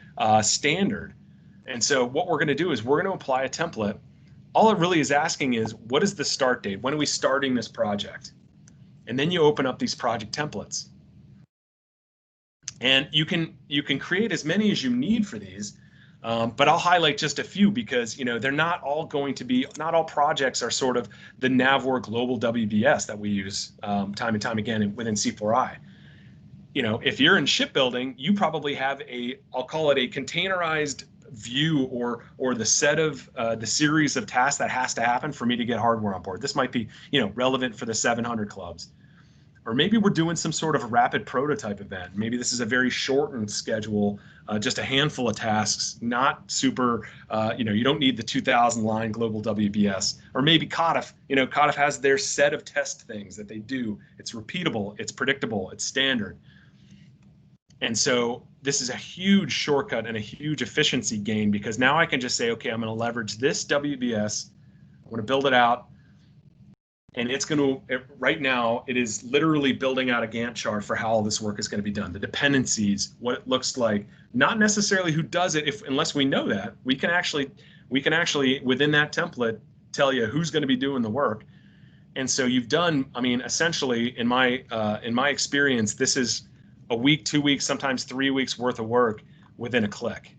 standard. And so what we're going to do is we're going to apply a template. All it really is asking is, what is the start date? When are we starting this project? And then you open up these project templates. And you can create as many as you need for these, but I'll highlight just a few because they're not all going to be. Not all projects are sort of the Navware global WBS that we use time and time again within C4I. If you're in shipbuilding, you probably have I'll call it a containerized view or the set of the series of tasks that has to happen for me to get hardware on board. This might be relevant for the 700 clubs. Or maybe we're doing some sort of a rapid prototype event. Maybe this is a very shortened schedule, just a handful of tasks, not super, you don't need the 2,000 line global WBS. Or maybe COTF, COTF has their set of test things that they do. It's repeatable, it's predictable, it's standard. And so this is a huge shortcut and a huge efficiency gain because now I can just say, okay, I'm going to leverage this WBS. I'm going to build it out. And it's going to, right now, it is literally building out a Gantt chart for how all this work is going to be done. The dependencies, what it looks like, not necessarily who does it, unless we know that. We can actually within that template tell you who's going to be doing the work. And so you've done, essentially, in my experience, this is a week, 2 weeks, sometimes 3 weeks worth of work within a click.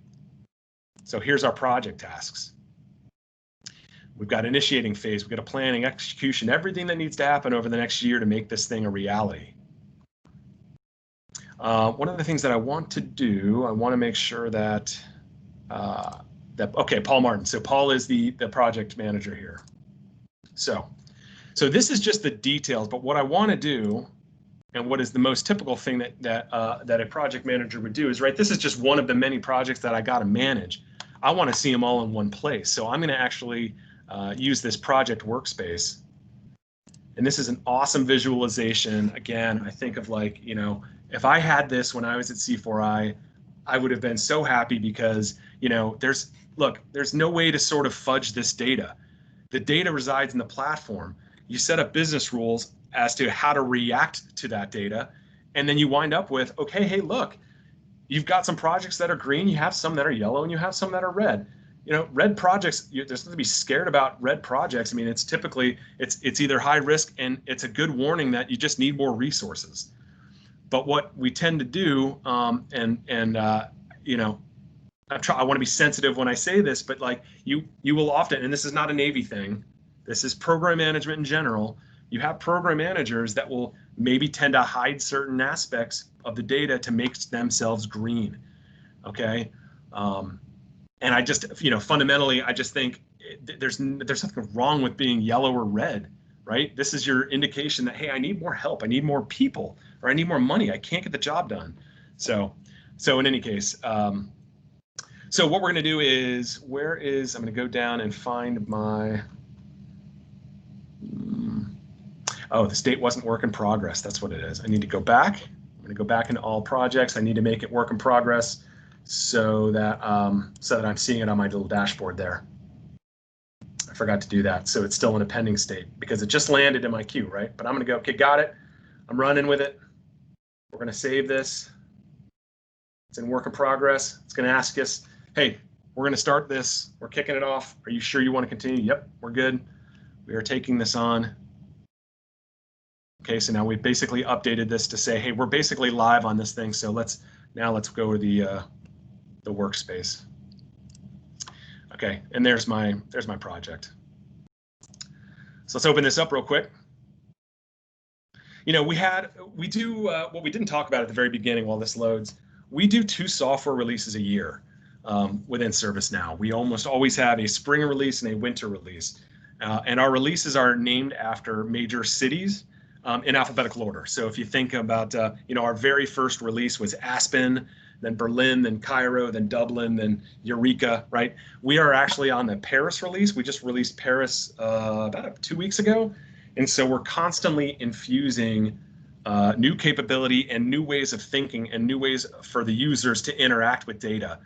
So here's our project tasks. We've got initiating phase, we've got a planning, execution, everything that needs to happen over the next year to make this thing a reality. One of the things that I want to do, I want to make sure that Okay, Paul Martin. So Paul is the project manager here. So this is just the details, but what I want to do, and what is the most typical thing that a project manager would do is, right, this is just one of the many projects that I got to manage. I want to see them all in one place. So I'm going to actually use this project workspace. And this is an awesome visualization. Again, I think of, like, you know, if I had this when I was at C4I, I would have been so happy because, you know, there's no way to sort of fudge this data. The data resides in the platform. You set up business rules as to how to react to that data. And then you wind up with, okay, hey, look, you've got some projects that are green, you have some that are yellow, and you have some that are red. You know, red projects, there's nothing to be scared about red projects. I mean, it's typically, it's either high risk and it's a good warning that you just need more resources. But what we tend to do, you know, I want to be sensitive when I say this, but like you will often, and this is not a Navy thing, this is program management in general. You have program managers that will maybe tend to hide certain aspects of the data to make themselves green. Okay. And I just, you know, fundamentally, I just think there's something wrong with being yellow or red, right? This is your indication that, hey, I need more help. I need more people, or I need more money. I can't get the job done. So in any case, so what we're going to do is, I'm going to go down and find my, oh, the state wasn't work in progress. That's what it is. I need to go back. I'm going to go back into all projects. I need to make it work in progress so that I'm seeing it on my little dashboard there. I forgot to do that. So it's still in a pending state because it just landed in my queue, right? But I'm going to go, okay, got it. I'm running with it. We're going to save this. It's in work in progress. It's going to ask us, hey, we're going to start this. We're kicking it off. Are you sure you want to continue? Yep, we're good. We are taking this on. Okay, so now we've basically updated this to say, hey, we're basically live on this thing. So let's go to the workspace. Okay, and there's my project. So let's open this up real quick. You know, we do what we didn't talk about at the very beginning while this loads. We do 2 software releases a year within ServiceNow. We almost always have a spring release and a winter release. And our releases are named after major cities in alphabetical order. So if you think about, you know, our very first release was Aspen, then Berlin, then Cairo, then Dublin, then Eureka, right? We are actually on the Paris release. We just released Paris about 2 weeks ago. And so we're constantly infusing new capability and new ways of thinking and new ways for the users to interact with data,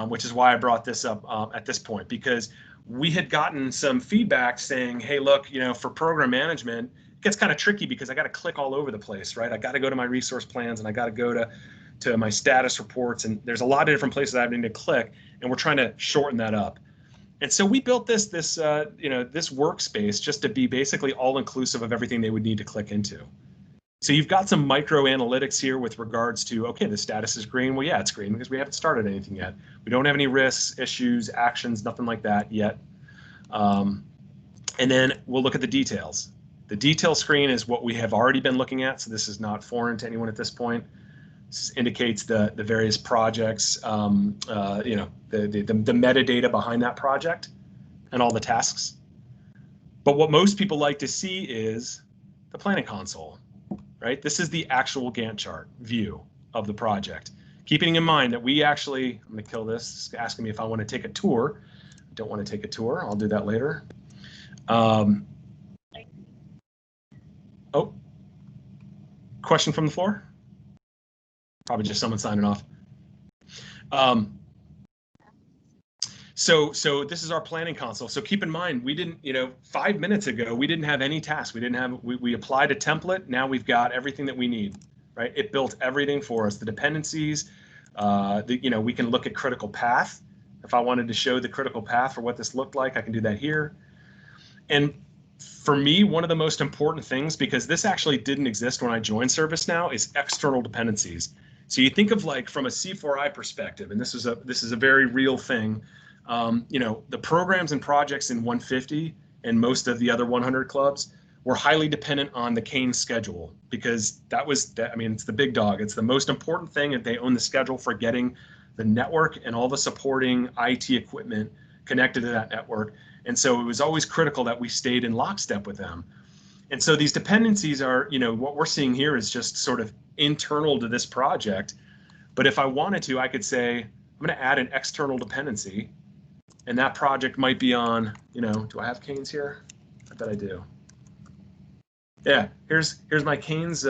which is why I brought this up at this point, because we had gotten some feedback saying, hey, look, you know, for program management, it gets kind of tricky because I got to click all over the place, right? I got to go to my resource plans and I got to go to my status reports, and there's a lot of different places I need to click, and we're trying to shorten that up. And so we built this workspace just to be basically all inclusive of everything they would need to click into. So you've got some micro analytics here with regards to, okay, the status is green. Well, yeah, it's green because we haven't started anything yet. We don't have any risks, issues, actions, nothing like that yet. And then we'll look at the details. The detail screen is what we have already been looking at, so this is not foreign to anyone at this point. This indicates the various projects, you know, the metadata behind that project and all the tasks. But what most people like to see is the planning console, right? This is the actual Gantt chart view of the project. Keeping in mind that we actually, I'm going to kill this, it's asking me if I want to take a tour. I don't want to take a tour. I'll do that later. Oh, question from the floor? Probably just someone signing off. So this is our planning console. So keep in mind, we didn't, you know, 5 minutes ago, we didn't have any tasks. We didn't have, we applied a template. Now we've got everything that we need, right? It built everything for us. The dependencies, you know, we can look at critical path. If I wanted to show the critical path for what this looked like, I can do that here. And for me, one of the most important things, because this actually didn't exist when I joined ServiceNow, is external dependencies. So you think of, like, from a C4I perspective, and this is a very real thing. You know, the programs and projects in 150 and most of the other 100 clubs were highly dependent on the Kane schedule, because I mean, it's the big dog. It's the most important thing, that they own the schedule for getting the network and all the supporting IT equipment connected to that network. And so it was always critical that we stayed in lockstep with them. And so these dependencies are, what we're seeing here is just sort of internal to this project. But if I wanted to, I could say, I'm going to add an external dependency. And that project might be on, do I have Canes here? I bet I do. Yeah, here's my Canes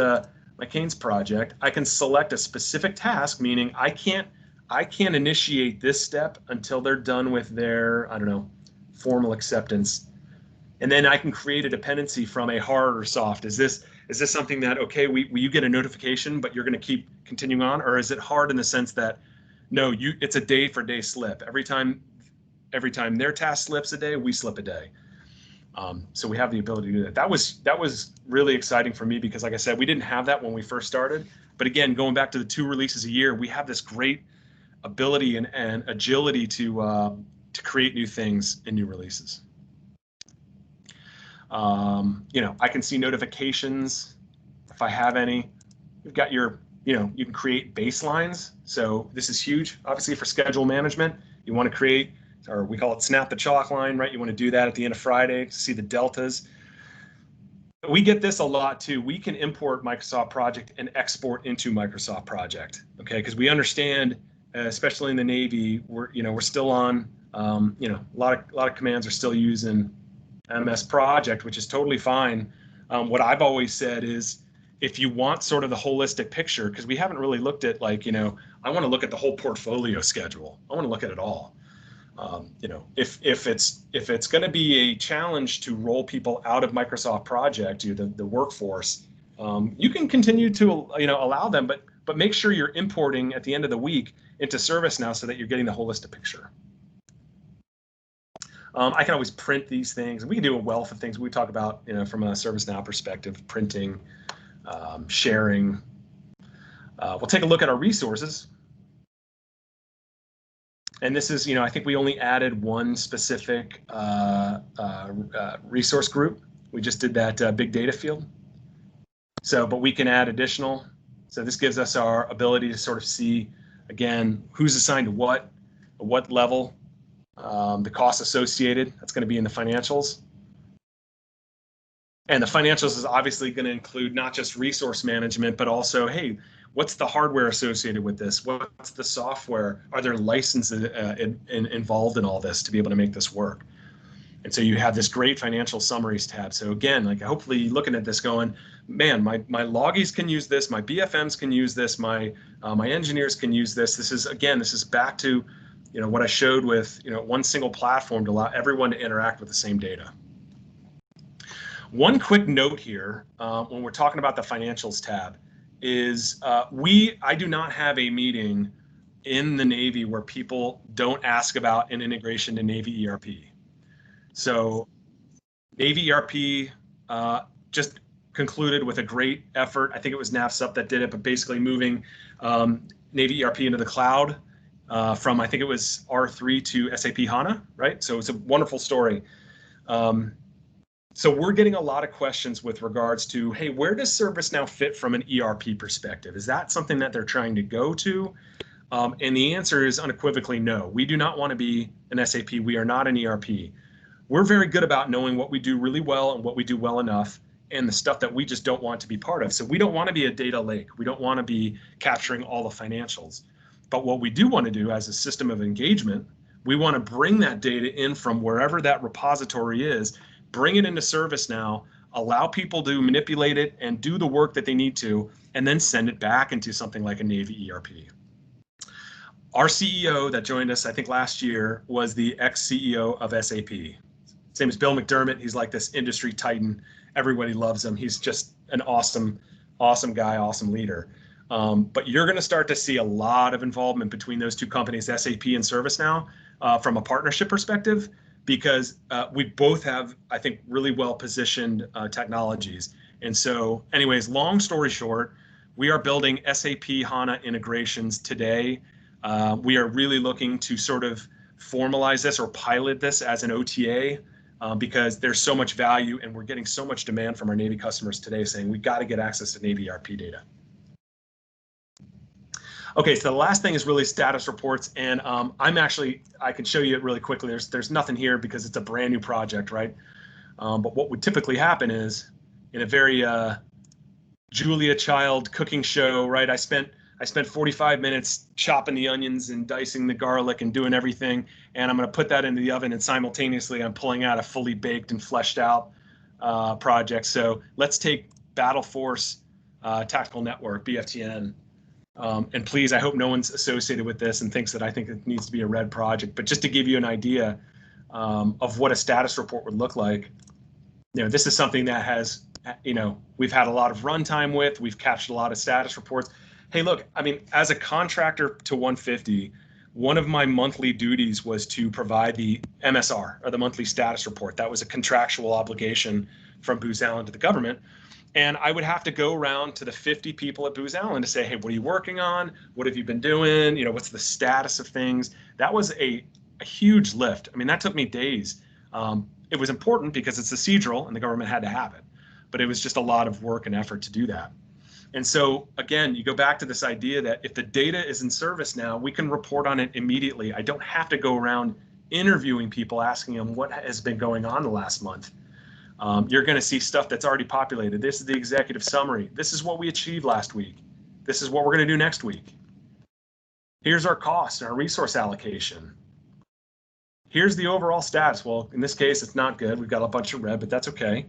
project. I can select a specific task, meaning I can't initiate this step until they're done with their, formal acceptance. And then I can create a dependency from a hard or soft. Is this something that, okay, you get a notification, but you're going to keep continuing on? Or is it hard in the sense that, no, it's a day for day slip. Every time their task slips a day, we slip a day. So we have the ability to do that. That was really exciting for me because, like I said, we didn't have that when we first started. But again, going back to the 2 releases a year, we have this great ability and agility to create new things in new releases. I can see notifications if I have any. You've got your, you can create baselines. So this is huge, obviously, for schedule management. You want to create, or we call it snap the chalk line, right? You want to do that at the end of Friday to see the deltas. We get this a lot too. We can import Microsoft Project and export into Microsoft Project, okay? Because we understand, especially in the Navy, we're still on, a lot of commands are still using MS Project, which is totally fine. What I've always said is, if you want sort of the holistic picture, because we haven't really looked at I want to look at the whole portfolio schedule. I want to look at it all. If it's going to be a challenge to roll people out of Microsoft Project, the workforce, you can continue to allow them, but make sure you're importing at the end of the week into ServiceNow so that you're getting the holistic picture. I can always print these things. We can do a wealth of things. We talk about, from a ServiceNow perspective, printing, sharing. We'll take a look at our resources. And this is, I think we only added one specific resource group. We just did that big data field. So, but we can add additional. So this gives us our ability to sort of see, again, who's assigned to what, at what level. The costs associated, that's going to be in the financials. And the financials is obviously going to include not just resource management, but also, hey, what's the hardware associated with this? What's the software? Are there licenses involved in all this to be able to make this work? And so you have this great financial summaries tab. So again, hopefully looking at this going, man, my loggies can use this, my BFMs can use this, my engineers can use this. This is back to what I showed with, one single platform to allow everyone to interact with the same data. One quick note here, when we're talking about the financials tab, is I do not have a meeting in the Navy where people don't ask about an integration to Navy ERP. So Navy ERP just concluded with a great effort. I think it was NAVSUP that did it, but basically moving Navy ERP into the cloud. From I think it was R3 to SAP HANA, right? So it's a wonderful story. So we're getting a lot of questions with regards to, hey, where does ServiceNow fit from an ERP perspective? Is that something that they're trying to go to? And the answer is unequivocally no. We do not want to be an SAP. We are not an ERP. We're very good about knowing what we do really well and what we do well enough, and the stuff that we just don't want to be part of. So we don't want to be a data lake. We don't want to be capturing all the financials. But what we do want to do as a system of engagement, we want to bring that data in from wherever that repository is, bring it into ServiceNow, allow people to manipulate it and do the work that they need to, and then send it back into something like a Navy ERP. Our CEO that joined us, I think last year, was the ex-CEO of SAP. His name is Bill McDermott. He's like this industry titan. Everybody loves him. He's just an awesome guy, awesome leader. But you're going to start to see a lot of involvement between those two companies, SAP and ServiceNow, from a partnership perspective, because we both have, I think, really well-positioned technologies. And so anyways, long story short, we are building SAP HANA integrations today. We are really looking to sort of formalize this or pilot this as an OTA because there's so much value and we're getting so much demand from our Navy customers today saying we got to get access to Navy ERP data. Okay, so the last thing is really status reports, and I can show you it really quickly. There's nothing here because it's a brand new project, right? But what would typically happen is, in a very Julia Child cooking show, right? I spent 45 minutes chopping the onions and dicing the garlic and doing everything, and I'm going to put that into the oven, and simultaneously I'm pulling out a fully baked and fleshed out project. So let's take Battle Force Tactical Network, BFTN. And please, I hope no one's associated with this and thinks that I think it needs to be a red project. But just to give you an idea of what a status report would look like, this is something that has, we've had a lot of runtime with. We've captured a lot of status reports. Hey, look, I mean, as a contractor to 150, one of my monthly duties was to provide the MSR, or the monthly status report. That was a contractual obligation from Booz Allen to the government. And I would have to go around to the 50 people at Booz Allen to say, hey, what are you working on? What have you been doing? What's the status of things? That was a huge lift. I mean, that took me days. It was important because it's procedural and the government had to have it. But it was just a lot of work and effort to do that. And so, again, you go back to this idea that if the data is in ServiceNow, we can report on it immediately. I don't have to go around interviewing people, asking them what has been going on the last month. You're going to see stuff that's already populated. This is the executive summary. This is what we achieved last week. This is what we're going to do next week. Here's our costs and our resource allocation. Here's the overall status. Well, in this case, it's not good. We've got a bunch of red, but that's okay.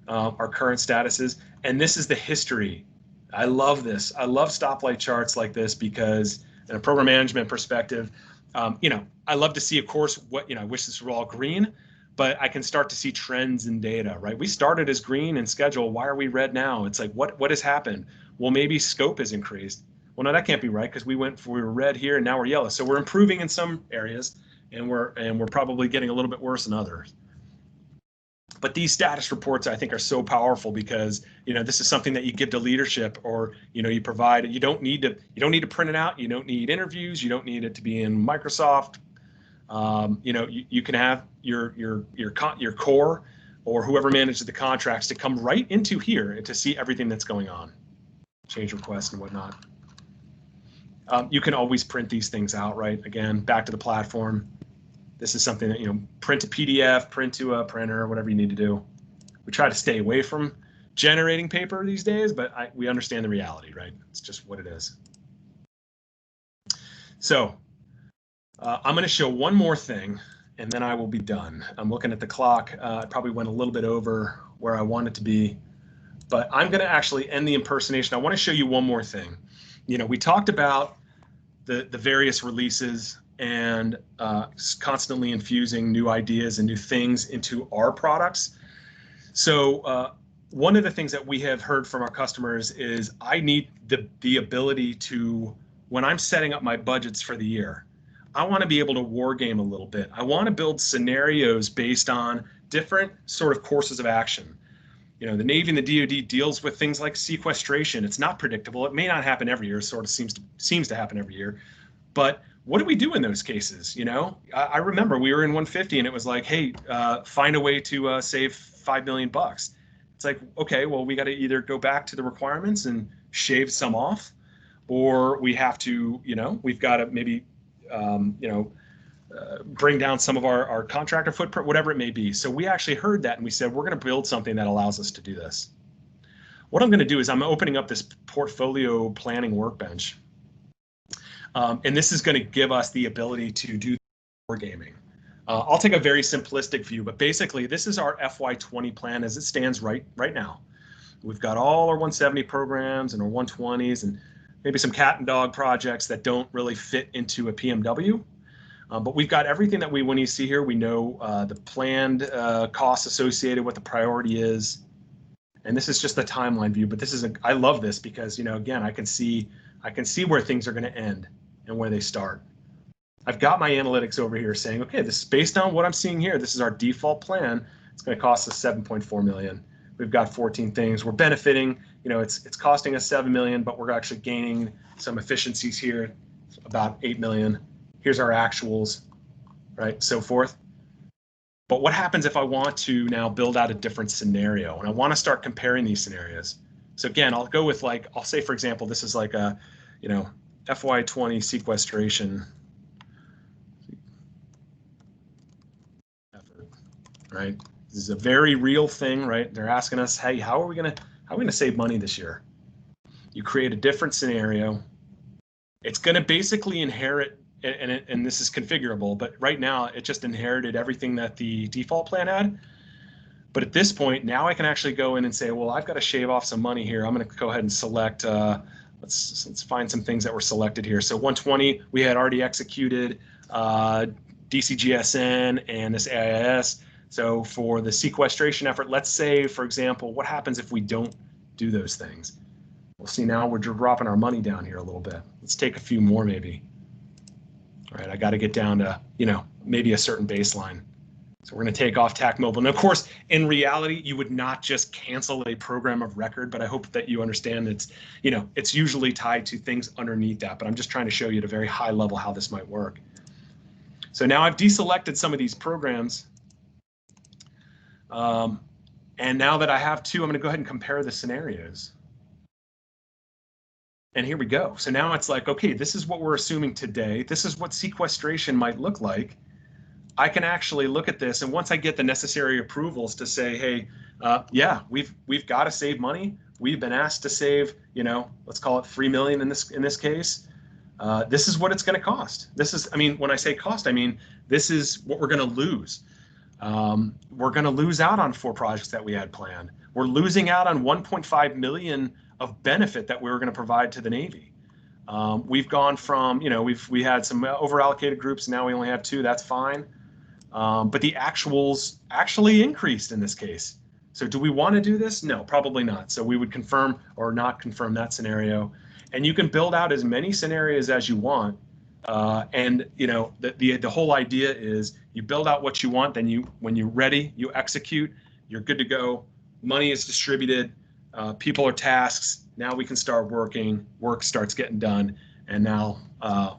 Our current statuses. And this is the history. I love this. I love stoplight charts like this because in a program management perspective, I love to see, of course, I wish this were all green, but I can start to see trends in data, right? We started as green in schedule. Why are we red now? It's like, what has happened? Well, maybe scope has increased. Well, no, that can't be right because we were red here and now we're yellow. So we're improving in some areas and we're probably getting a little bit worse in others. But these status reports, I think, are so powerful because this is something that you give to leadership, or you provide. You don't need to print it out. You don't need interviews. You don't need it to be in Microsoft. You can have your core or whoever manages the contracts to come right into here and to see everything that's going on, change requests and whatnot. You can always print these things out, right? Again, back to the platform. This is something that, print to PDF, print to a printer, whatever you need to do. We try to stay away from generating paper these days, but we understand the reality, right? It's just what it is. So I'm going to show one more thing, and then I will be done. I'm looking at the clock. I probably went a little bit over where I wanted to be, but I'm going to actually end the impersonation. I want to show you one more thing. We talked about the various releases and constantly infusing new ideas and new things into our products. So one of the things that we have heard from our customers is I need the ability to, when I'm setting up my budgets for the year, I want to be able to war game a little bit. I want to build scenarios based on different sort of courses of action. The Navy and the DoD deals with things like sequestration. It's not predictable. It may not happen every year. It sort of seems to happen every year. But what do we do in those cases? I remember we were in 150 and it was like, hey, find a way to save $5 million. It's like, okay, well, we got to either go back to the requirements and shave some off, or we have to, we've got to maybe, bring down some of our contractor footprint, whatever it may be. So we actually heard that and we said, we're going to build something that allows us to do this. What I'm going to do is I'm opening up this portfolio planning workbench. And this is going to give us the ability to do wargaming. I'll take a very simplistic view, but basically this is our FY20 plan as it stands right now. We've got all our 170 programs and our 120s and maybe some cat and dog projects that don't really fit into a PMW. But we've got everything that when you see here, we know the planned costs associated, what the priority is. And this is just the timeline view, but I love this because, again, I can see where things are going to end and where they start. I've got my analytics over here saying, okay, this is based on what I'm seeing here. This is our default plan. It's going to cost us $7.4 million. We've got 14 things. We're benefiting. It's costing us $7 million, but we're actually gaining some efficiencies here, about $8 million. Here's our actuals, right? So forth. But what happens if I want to now build out a different scenario and I want to start comparing these scenarios? So again, I'll go with I'll say, for example, this is like a, FY20 sequestration effort, right? This is a very real thing, right? They're asking us, hey, how are we gonna save money this year? You create a different scenario. It's gonna basically inherit, and this is configurable, but right now it just inherited everything that the default plan had. But at this point, now I can actually go in and say, well, I've got to shave off some money here. I'm going to go ahead and select, let's find some things that were selected here. So 120, we had already executed DCGSN and this AIS. So for the sequestration effort, let's say, for example, what happens if we don't do those things? We'll see now we're dropping our money down here a little bit. Let's take a few more maybe. All right, I got to get down to, maybe a certain baseline. So we're going to take off TAC Mobile. And of course, in reality, you would not just cancel a program of record, but I hope that you understand it's usually tied to things underneath that. But I'm just trying to show you at a very high level how this might work. So now I've deselected some of these programs. And now that I have two, I'm going to go ahead and compare the scenarios. And here we go. So now it's like, okay, this is what we're assuming today. This is what sequestration might look like. I can actually look at this, and once I get the necessary approvals to say, hey, yeah, we've got to save money. We've been asked to save, let's call it $3 million in this case. This is what it's going to cost. This is, when I say cost, this is what we're going to lose. We're going to lose out on 4 projects that we had planned. We're losing out on 1.5 million of benefit that we were going to provide to the Navy. We've gone from, we had some over-allocated groups. Now we only have 2. That's fine. But the actuals actually increased in this case. So do we want to do this? No, probably not. So we would confirm or not confirm that scenario. And you can build out as many scenarios as you want. And the whole idea is you build out what you want, then when you're ready, you execute, you're good to go. Money is distributed, people are tasks. Now we can start working, work starts getting done, and now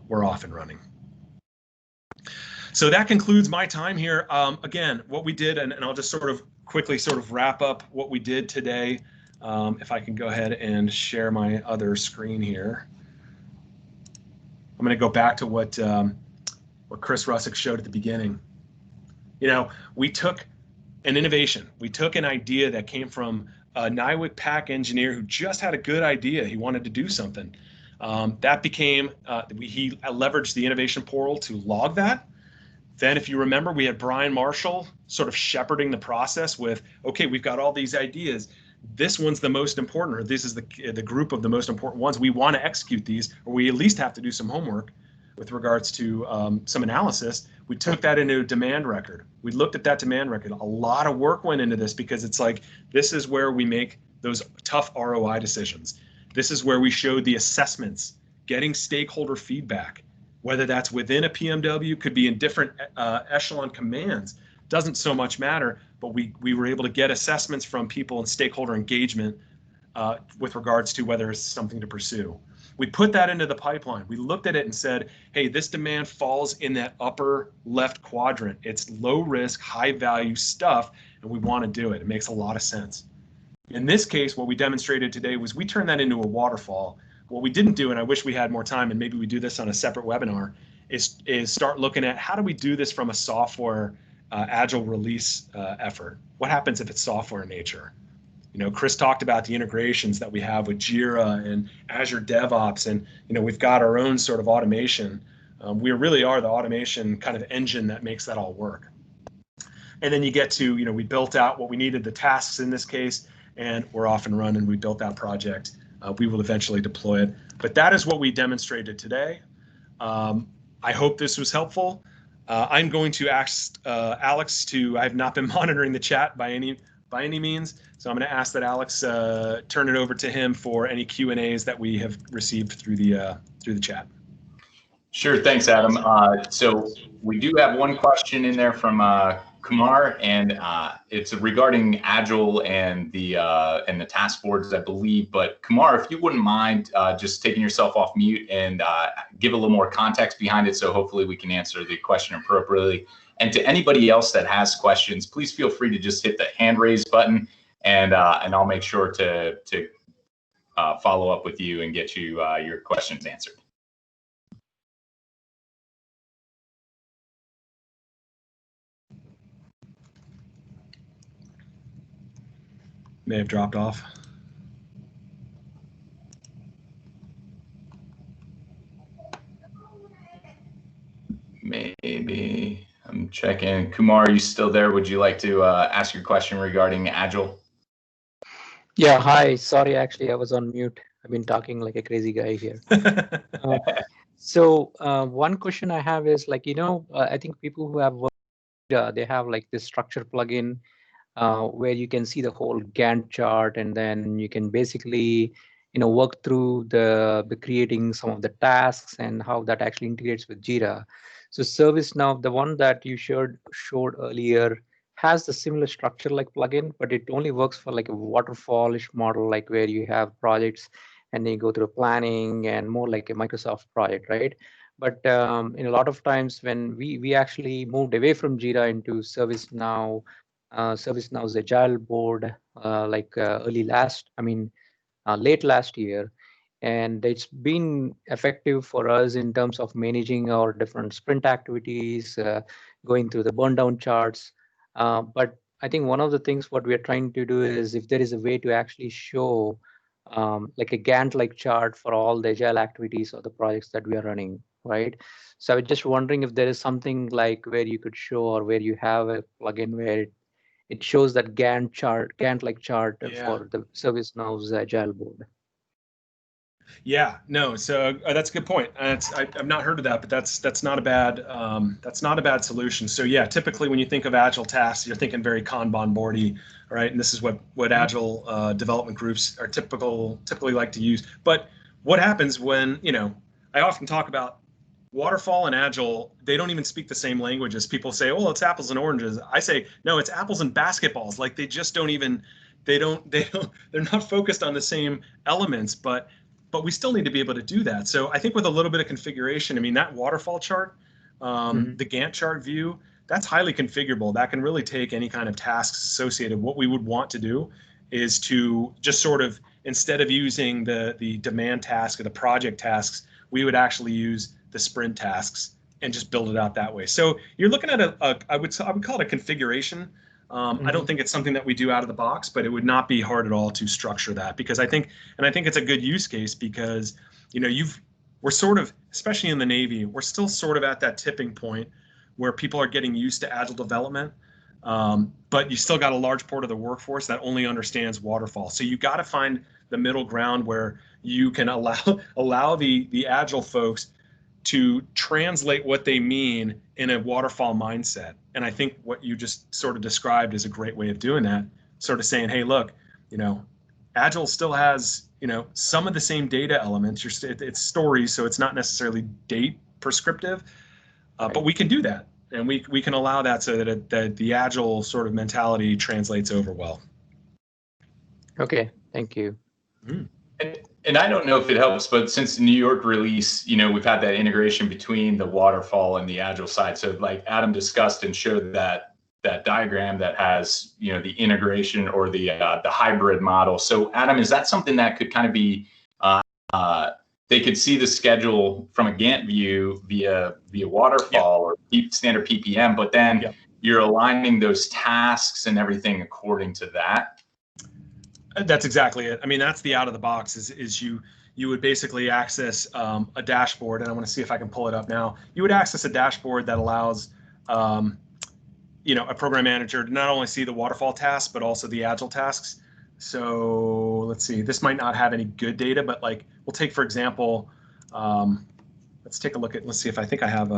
we're off and running. So that concludes my time here. Again, what we did, and I'll just quickly wrap up what we did today. If I can go ahead and share my other screen here. I'm going to go back to what Chris Russick showed at the beginning. We took an innovation. We took an idea that came from a NIWIC PAC engineer who just had a good idea. He wanted to do something. That became, he leveraged the innovation portal to log that. Then, if you remember, we had Brian Marshall sort of shepherding the process with, okay, we've got all these ideas. This one's the most important, or this is the group of the most important ones. We want to execute these, or we at least have to do some homework with regards to some analysis. We took that into a demand record. We looked at that demand record. A lot of work went into this because it's like, this is where we make those tough ROI decisions. This is where we showed the assessments, getting stakeholder feedback, whether that's within a PMW, could be in different echelon commands, doesn't so much matter, but we were able to get assessments from people and stakeholder engagement with regards to whether it's something to pursue. We put that into the pipeline. We looked at it and said, hey, this demand falls in that upper left quadrant. It's low risk, high value stuff, and we want to do it. It makes a lot of sense. In this case, what we demonstrated today was we turned that into a waterfall. What we didn't do, and I wish we had more time, and maybe we do this on a separate webinar, is start looking at how do we do this from a software agile release effort? What happens if it's software in nature? Chris talked about the integrations that we have with Jira and Azure DevOps, and we've got our own sort of automation. We really are the automation kind of engine that makes that all work. And then you get to, we built out what we needed, the tasks in this case, and we're off and running. We built that project. We will eventually deploy it. But that is what we demonstrated today. I hope this was helpful. I'm going to ask Alex to, I have not been monitoring the chat by any means, so I'm going to ask that Alex turn it over to him for any Q&As that we have received through the chat. Sure, thanks, Adam. So we do have one question in there from Kumar, and it's regarding Agile and the task boards, I believe. But Kumar, if you wouldn't mind just taking yourself off mute and give a little more context behind it, so hopefully we can answer the question appropriately. And to anybody else that has questions, please feel free to just hit the hand raise button, and I'll make sure to follow up with you and get you your questions answered. may have dropped off. Maybe. I'm checking. Kumar, are you still there? Would you like to ask your question regarding Agile? Yeah, hi. Sorry, actually, I was on mute. I've been talking like a crazy guy here. One question I have is like, I think people who have worked, they have like this structure plugin where you can see the whole Gantt chart, and then you can basically, work through the creating some of the tasks and how that actually integrates with Jira. So ServiceNow, the one that you showed earlier, has the similar structure like plugin, but it only works for like a waterfallish model, like where you have projects and then you go through planning and more like a Microsoft project, right? But in a lot of times when we actually moved away from Jira into ServiceNow, ServiceNow's Agile board, late last year, and it's been effective for us in terms of managing our different sprint activities, going through the burn down charts. But I think one of the things what we are trying to do is if there is a way to actually show like a Gantt-like chart for all the Agile activities or the projects that we are running, right? So I was just wondering if there is something like where you could show or where you have a plugin where it shows that Gantt-like chart for the ServiceNow's Agile board. Yeah, no. So that's a good point. I've not heard of that, but that's not a bad solution. So yeah, typically when you think of Agile tasks, you're thinking very Kanban boardy, right? And this is what Agile development groups are typically like to use. But what happens when I often talk about waterfall and Agile, they don't even speak the same language. As people say, oh, it's apples and oranges. I say, no, it's apples and basketballs. Like they just don't even, they're not focused on the same elements, but we still need to be able to do that. So I think with a little bit of configuration, I mean, that waterfall chart, the Gantt chart view, that's highly configurable. That can really take any kind of tasks associated. What we would want to do is to just sort of, instead of using the demand task or the project tasks, we would actually use the sprint tasks and just build it out that way. So you're looking at I would call it a configuration. I don't think it's something that we do out of the box, but it would not be hard at all to structure that, because I think it's a good use case, because we're sort of, especially in the Navy, we're still sort of at that tipping point where people are getting used to Agile development, but you still got a large part of the workforce that only understands waterfall. So you got to find the middle ground where you can allow the Agile folks to translate what they mean in a waterfall mindset. And I think what you just sort of described is a great way of doing that, sort of saying, hey, look, Agile still has, some of the same data elements. It's stories, so it's not necessarily date prescriptive, but we can do that. And we can allow that so that the Agile sort of mentality translates over well. Okay, thank you. Mm. And I don't know if it helps, but since the New York release, we've had that integration between the waterfall and the Agile side. So like Adam discussed and showed that diagram that has, the integration or the hybrid model. So Adam, is that something that could kind of be, they could see the schedule from a Gantt view via waterfall or standard PPM, but then you're aligning those tasks and everything according to that? That's exactly it. I mean, that's the out of the box is you would basically access a dashboard, and I want to see if I can pull it up now. You would access a dashboard that allows a program manager to not only see the waterfall tasks, but also the Agile tasks. So let's see, this might not have any good data, but like we'll take, for example, let's take a look at, let's see if I think I have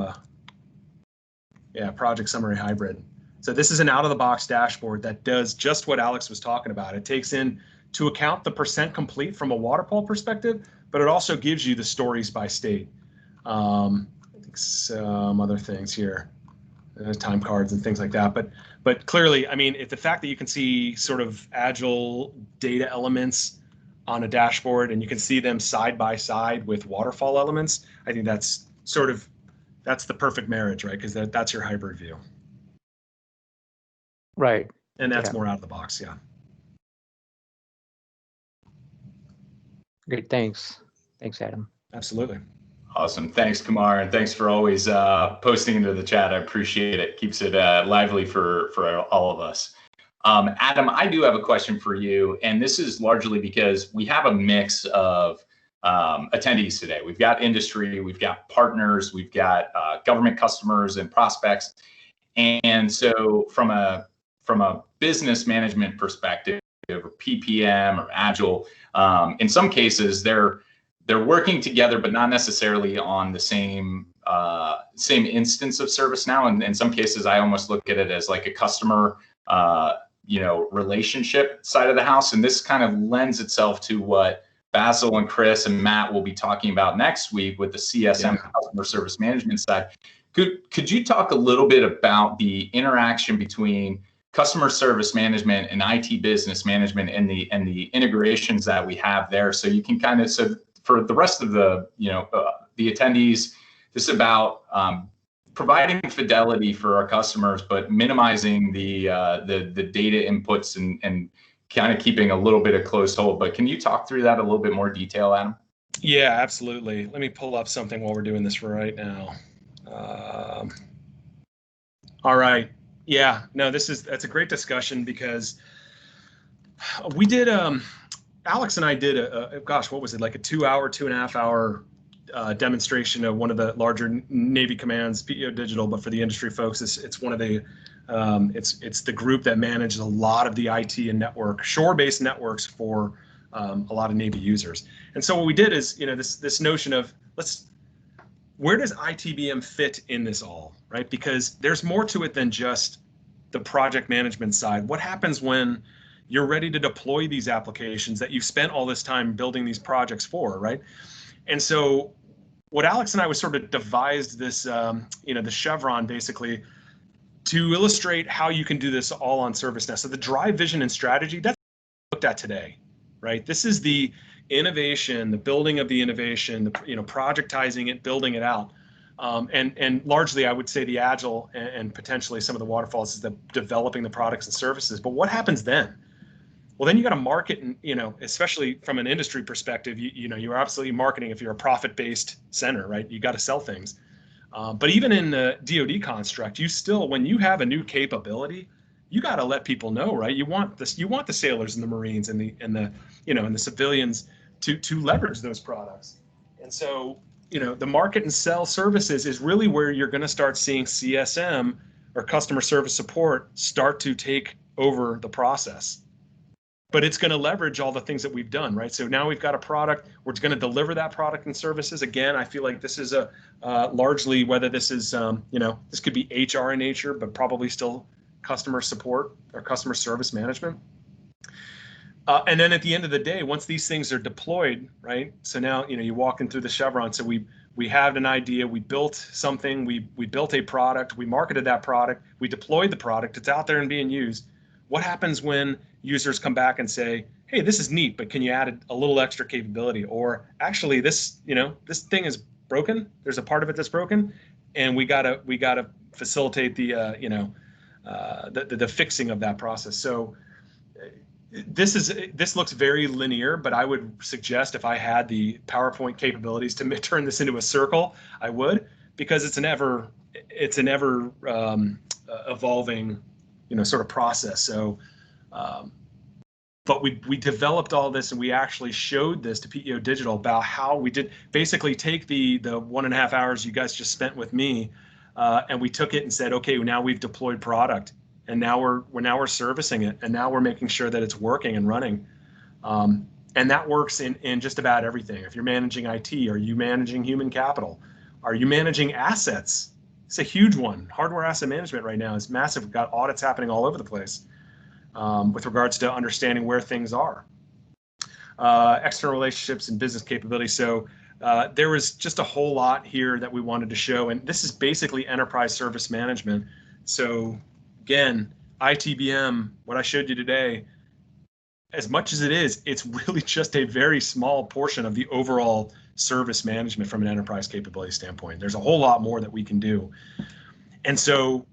project summary hybrid. So this is an out-of-the-box dashboard that does just what Alex was talking about. It takes into account the percent complete from a waterfall perspective, but it also gives you the stories by state. I think some other things here, time cards and things like that. But clearly, I mean, if the fact that you can see sort of Agile data elements on a dashboard and you can see them side by side with waterfall elements, I think that's the perfect marriage, right? Because that's your hybrid view. Right. And that's more out of the box, Great, thanks. Thanks, Adam. Absolutely. Awesome. Thanks, Kumar. And thanks for always posting into the chat. I appreciate it. Keeps it lively for all of us. Adam, I do have a question for you, and this is largely because we have a mix of attendees today. We've got industry, we've got partners, we've got government customers and prospects. And so from a business management perspective, or PPM or Agile, in some cases they're working together, but not necessarily on the same instance of ServiceNow. And in some cases, I almost look at it as like a customer relationship side of the house. And this kind of lends itself to what Basil and Chris and Matt will be talking about next week with the CSM, customer service management side. Could you talk a little bit about the interaction between customer service management and IT business management and the integrations that we have there? So you can kind of, so for the rest of the the attendees, this is about providing fidelity for our customers, but minimizing the data inputs and kind of keeping a little bit of close hold. But can you talk through that a little bit more detail, Adam? Yeah, absolutely. Let me pull up something while we're doing this right now. All right. Yeah, no, that's a great discussion because we did, Alex and I did what was it, like a 2.5 hour demonstration of one of the larger Navy commands, PEO Digital, but for the industry folks, it's one of the, it's the group that manages a lot of the IT and shore-based networks for a lot of Navy users. And so what we did is, this notion of where does ITBM fit in this all, right? Because there's more to it than just the project management side. What happens when you're ready to deploy these applications that you've spent all this time building these projects for, right? And so what Alex and I was sort of devised this, the chevron basically to illustrate how you can do this all on ServiceNow. So the drive, vision, and strategy, that's what we looked at today, right? This is the innovation, the building of the innovation, projectizing it, building it out. And largely, I would say the Agile and potentially some of the waterfalls is the developing the products and services. But what happens then? Well, then you got to market, and especially from an industry perspective, you're absolutely marketing if you're a profit-based center, right? You got to sell things. But even in the DoD construct, when you have a new capability, you got to let people know, right? You want the sailors and the Marines and the civilians to leverage those products. And so, the market and sell services is really where you're going to start seeing CSM or customer service support start to take over the process. But it's going to leverage all the things that we've done, right? So now we've got a product, we're going to deliver that product and services. Again, I feel like this is largely, whether this is, this could be HR in nature, but probably still customer support or customer service management. And then at the end of the day, once these things are deployed, right? So now, you're walking through the chevron. So we had an idea, we built something, we built a product, we marketed that product, we deployed the product, it's out there and being used. What happens when users come back and say, hey, this is neat, but can you add a little extra capability? Or actually this thing is broken. There's a part of it that's broken, and we gotta facilitate the fixing of that process. So this looks very linear, but I would suggest if I had the PowerPoint capabilities to turn this into a circle, I would, because it's an ever evolving, sort of process. So, but we developed all this, and we actually showed this to PEO Digital about how we did basically take the 1.5 hours you guys just spent with me, and we took it and said, okay, now we've deployed product, and now we're servicing it, and now we're making sure that it's working and running, and that works in just about everything. If you're managing IT, are you managing human capital? Are you managing assets? It's a huge one. Hardware asset management right now is massive. We've got audits happening all over the place with regards to understanding where things are. External relationships and business capability. So there was just a whole lot here that we wanted to show. And this is basically enterprise service management. So again, ITBM, what I showed you today, as much as it is, it's really just a very small portion of the overall service management from an enterprise capability standpoint. There's a whole lot more that we can do. And so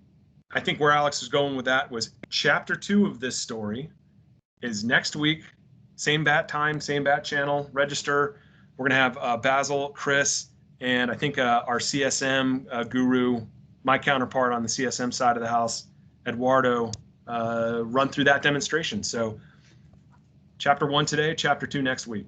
I think where Alex was going with that was chapter 2 of this story is next week, same bat time, same bat channel, register. We're going to have Basil, Chris, and I think our CSM guru, my counterpart on the CSM side of the house, Eduardo, run through that demonstration. So chapter 1 today, chapter 2 next week.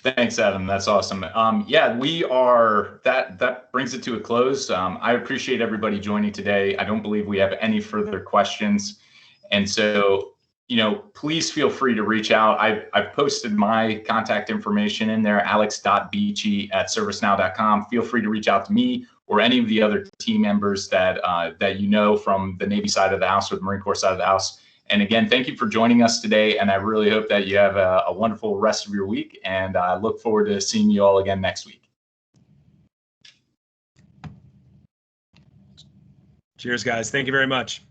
Thanks, Adam. That's awesome. Yeah, we are, that brings it to a close. I appreciate everybody joining today. I don't believe we have any further questions. And so, please feel free to reach out. I've posted my contact information in there, alex.beachy@servicenow.com. Feel free to reach out to me or any of the other team members that from the Navy side of the house or the Marine Corps side of the house. And again, thank you for joining us today. And I really hope that you have a wonderful rest of your week. And I look forward to seeing you all again next week. Cheers, guys. Thank you very much.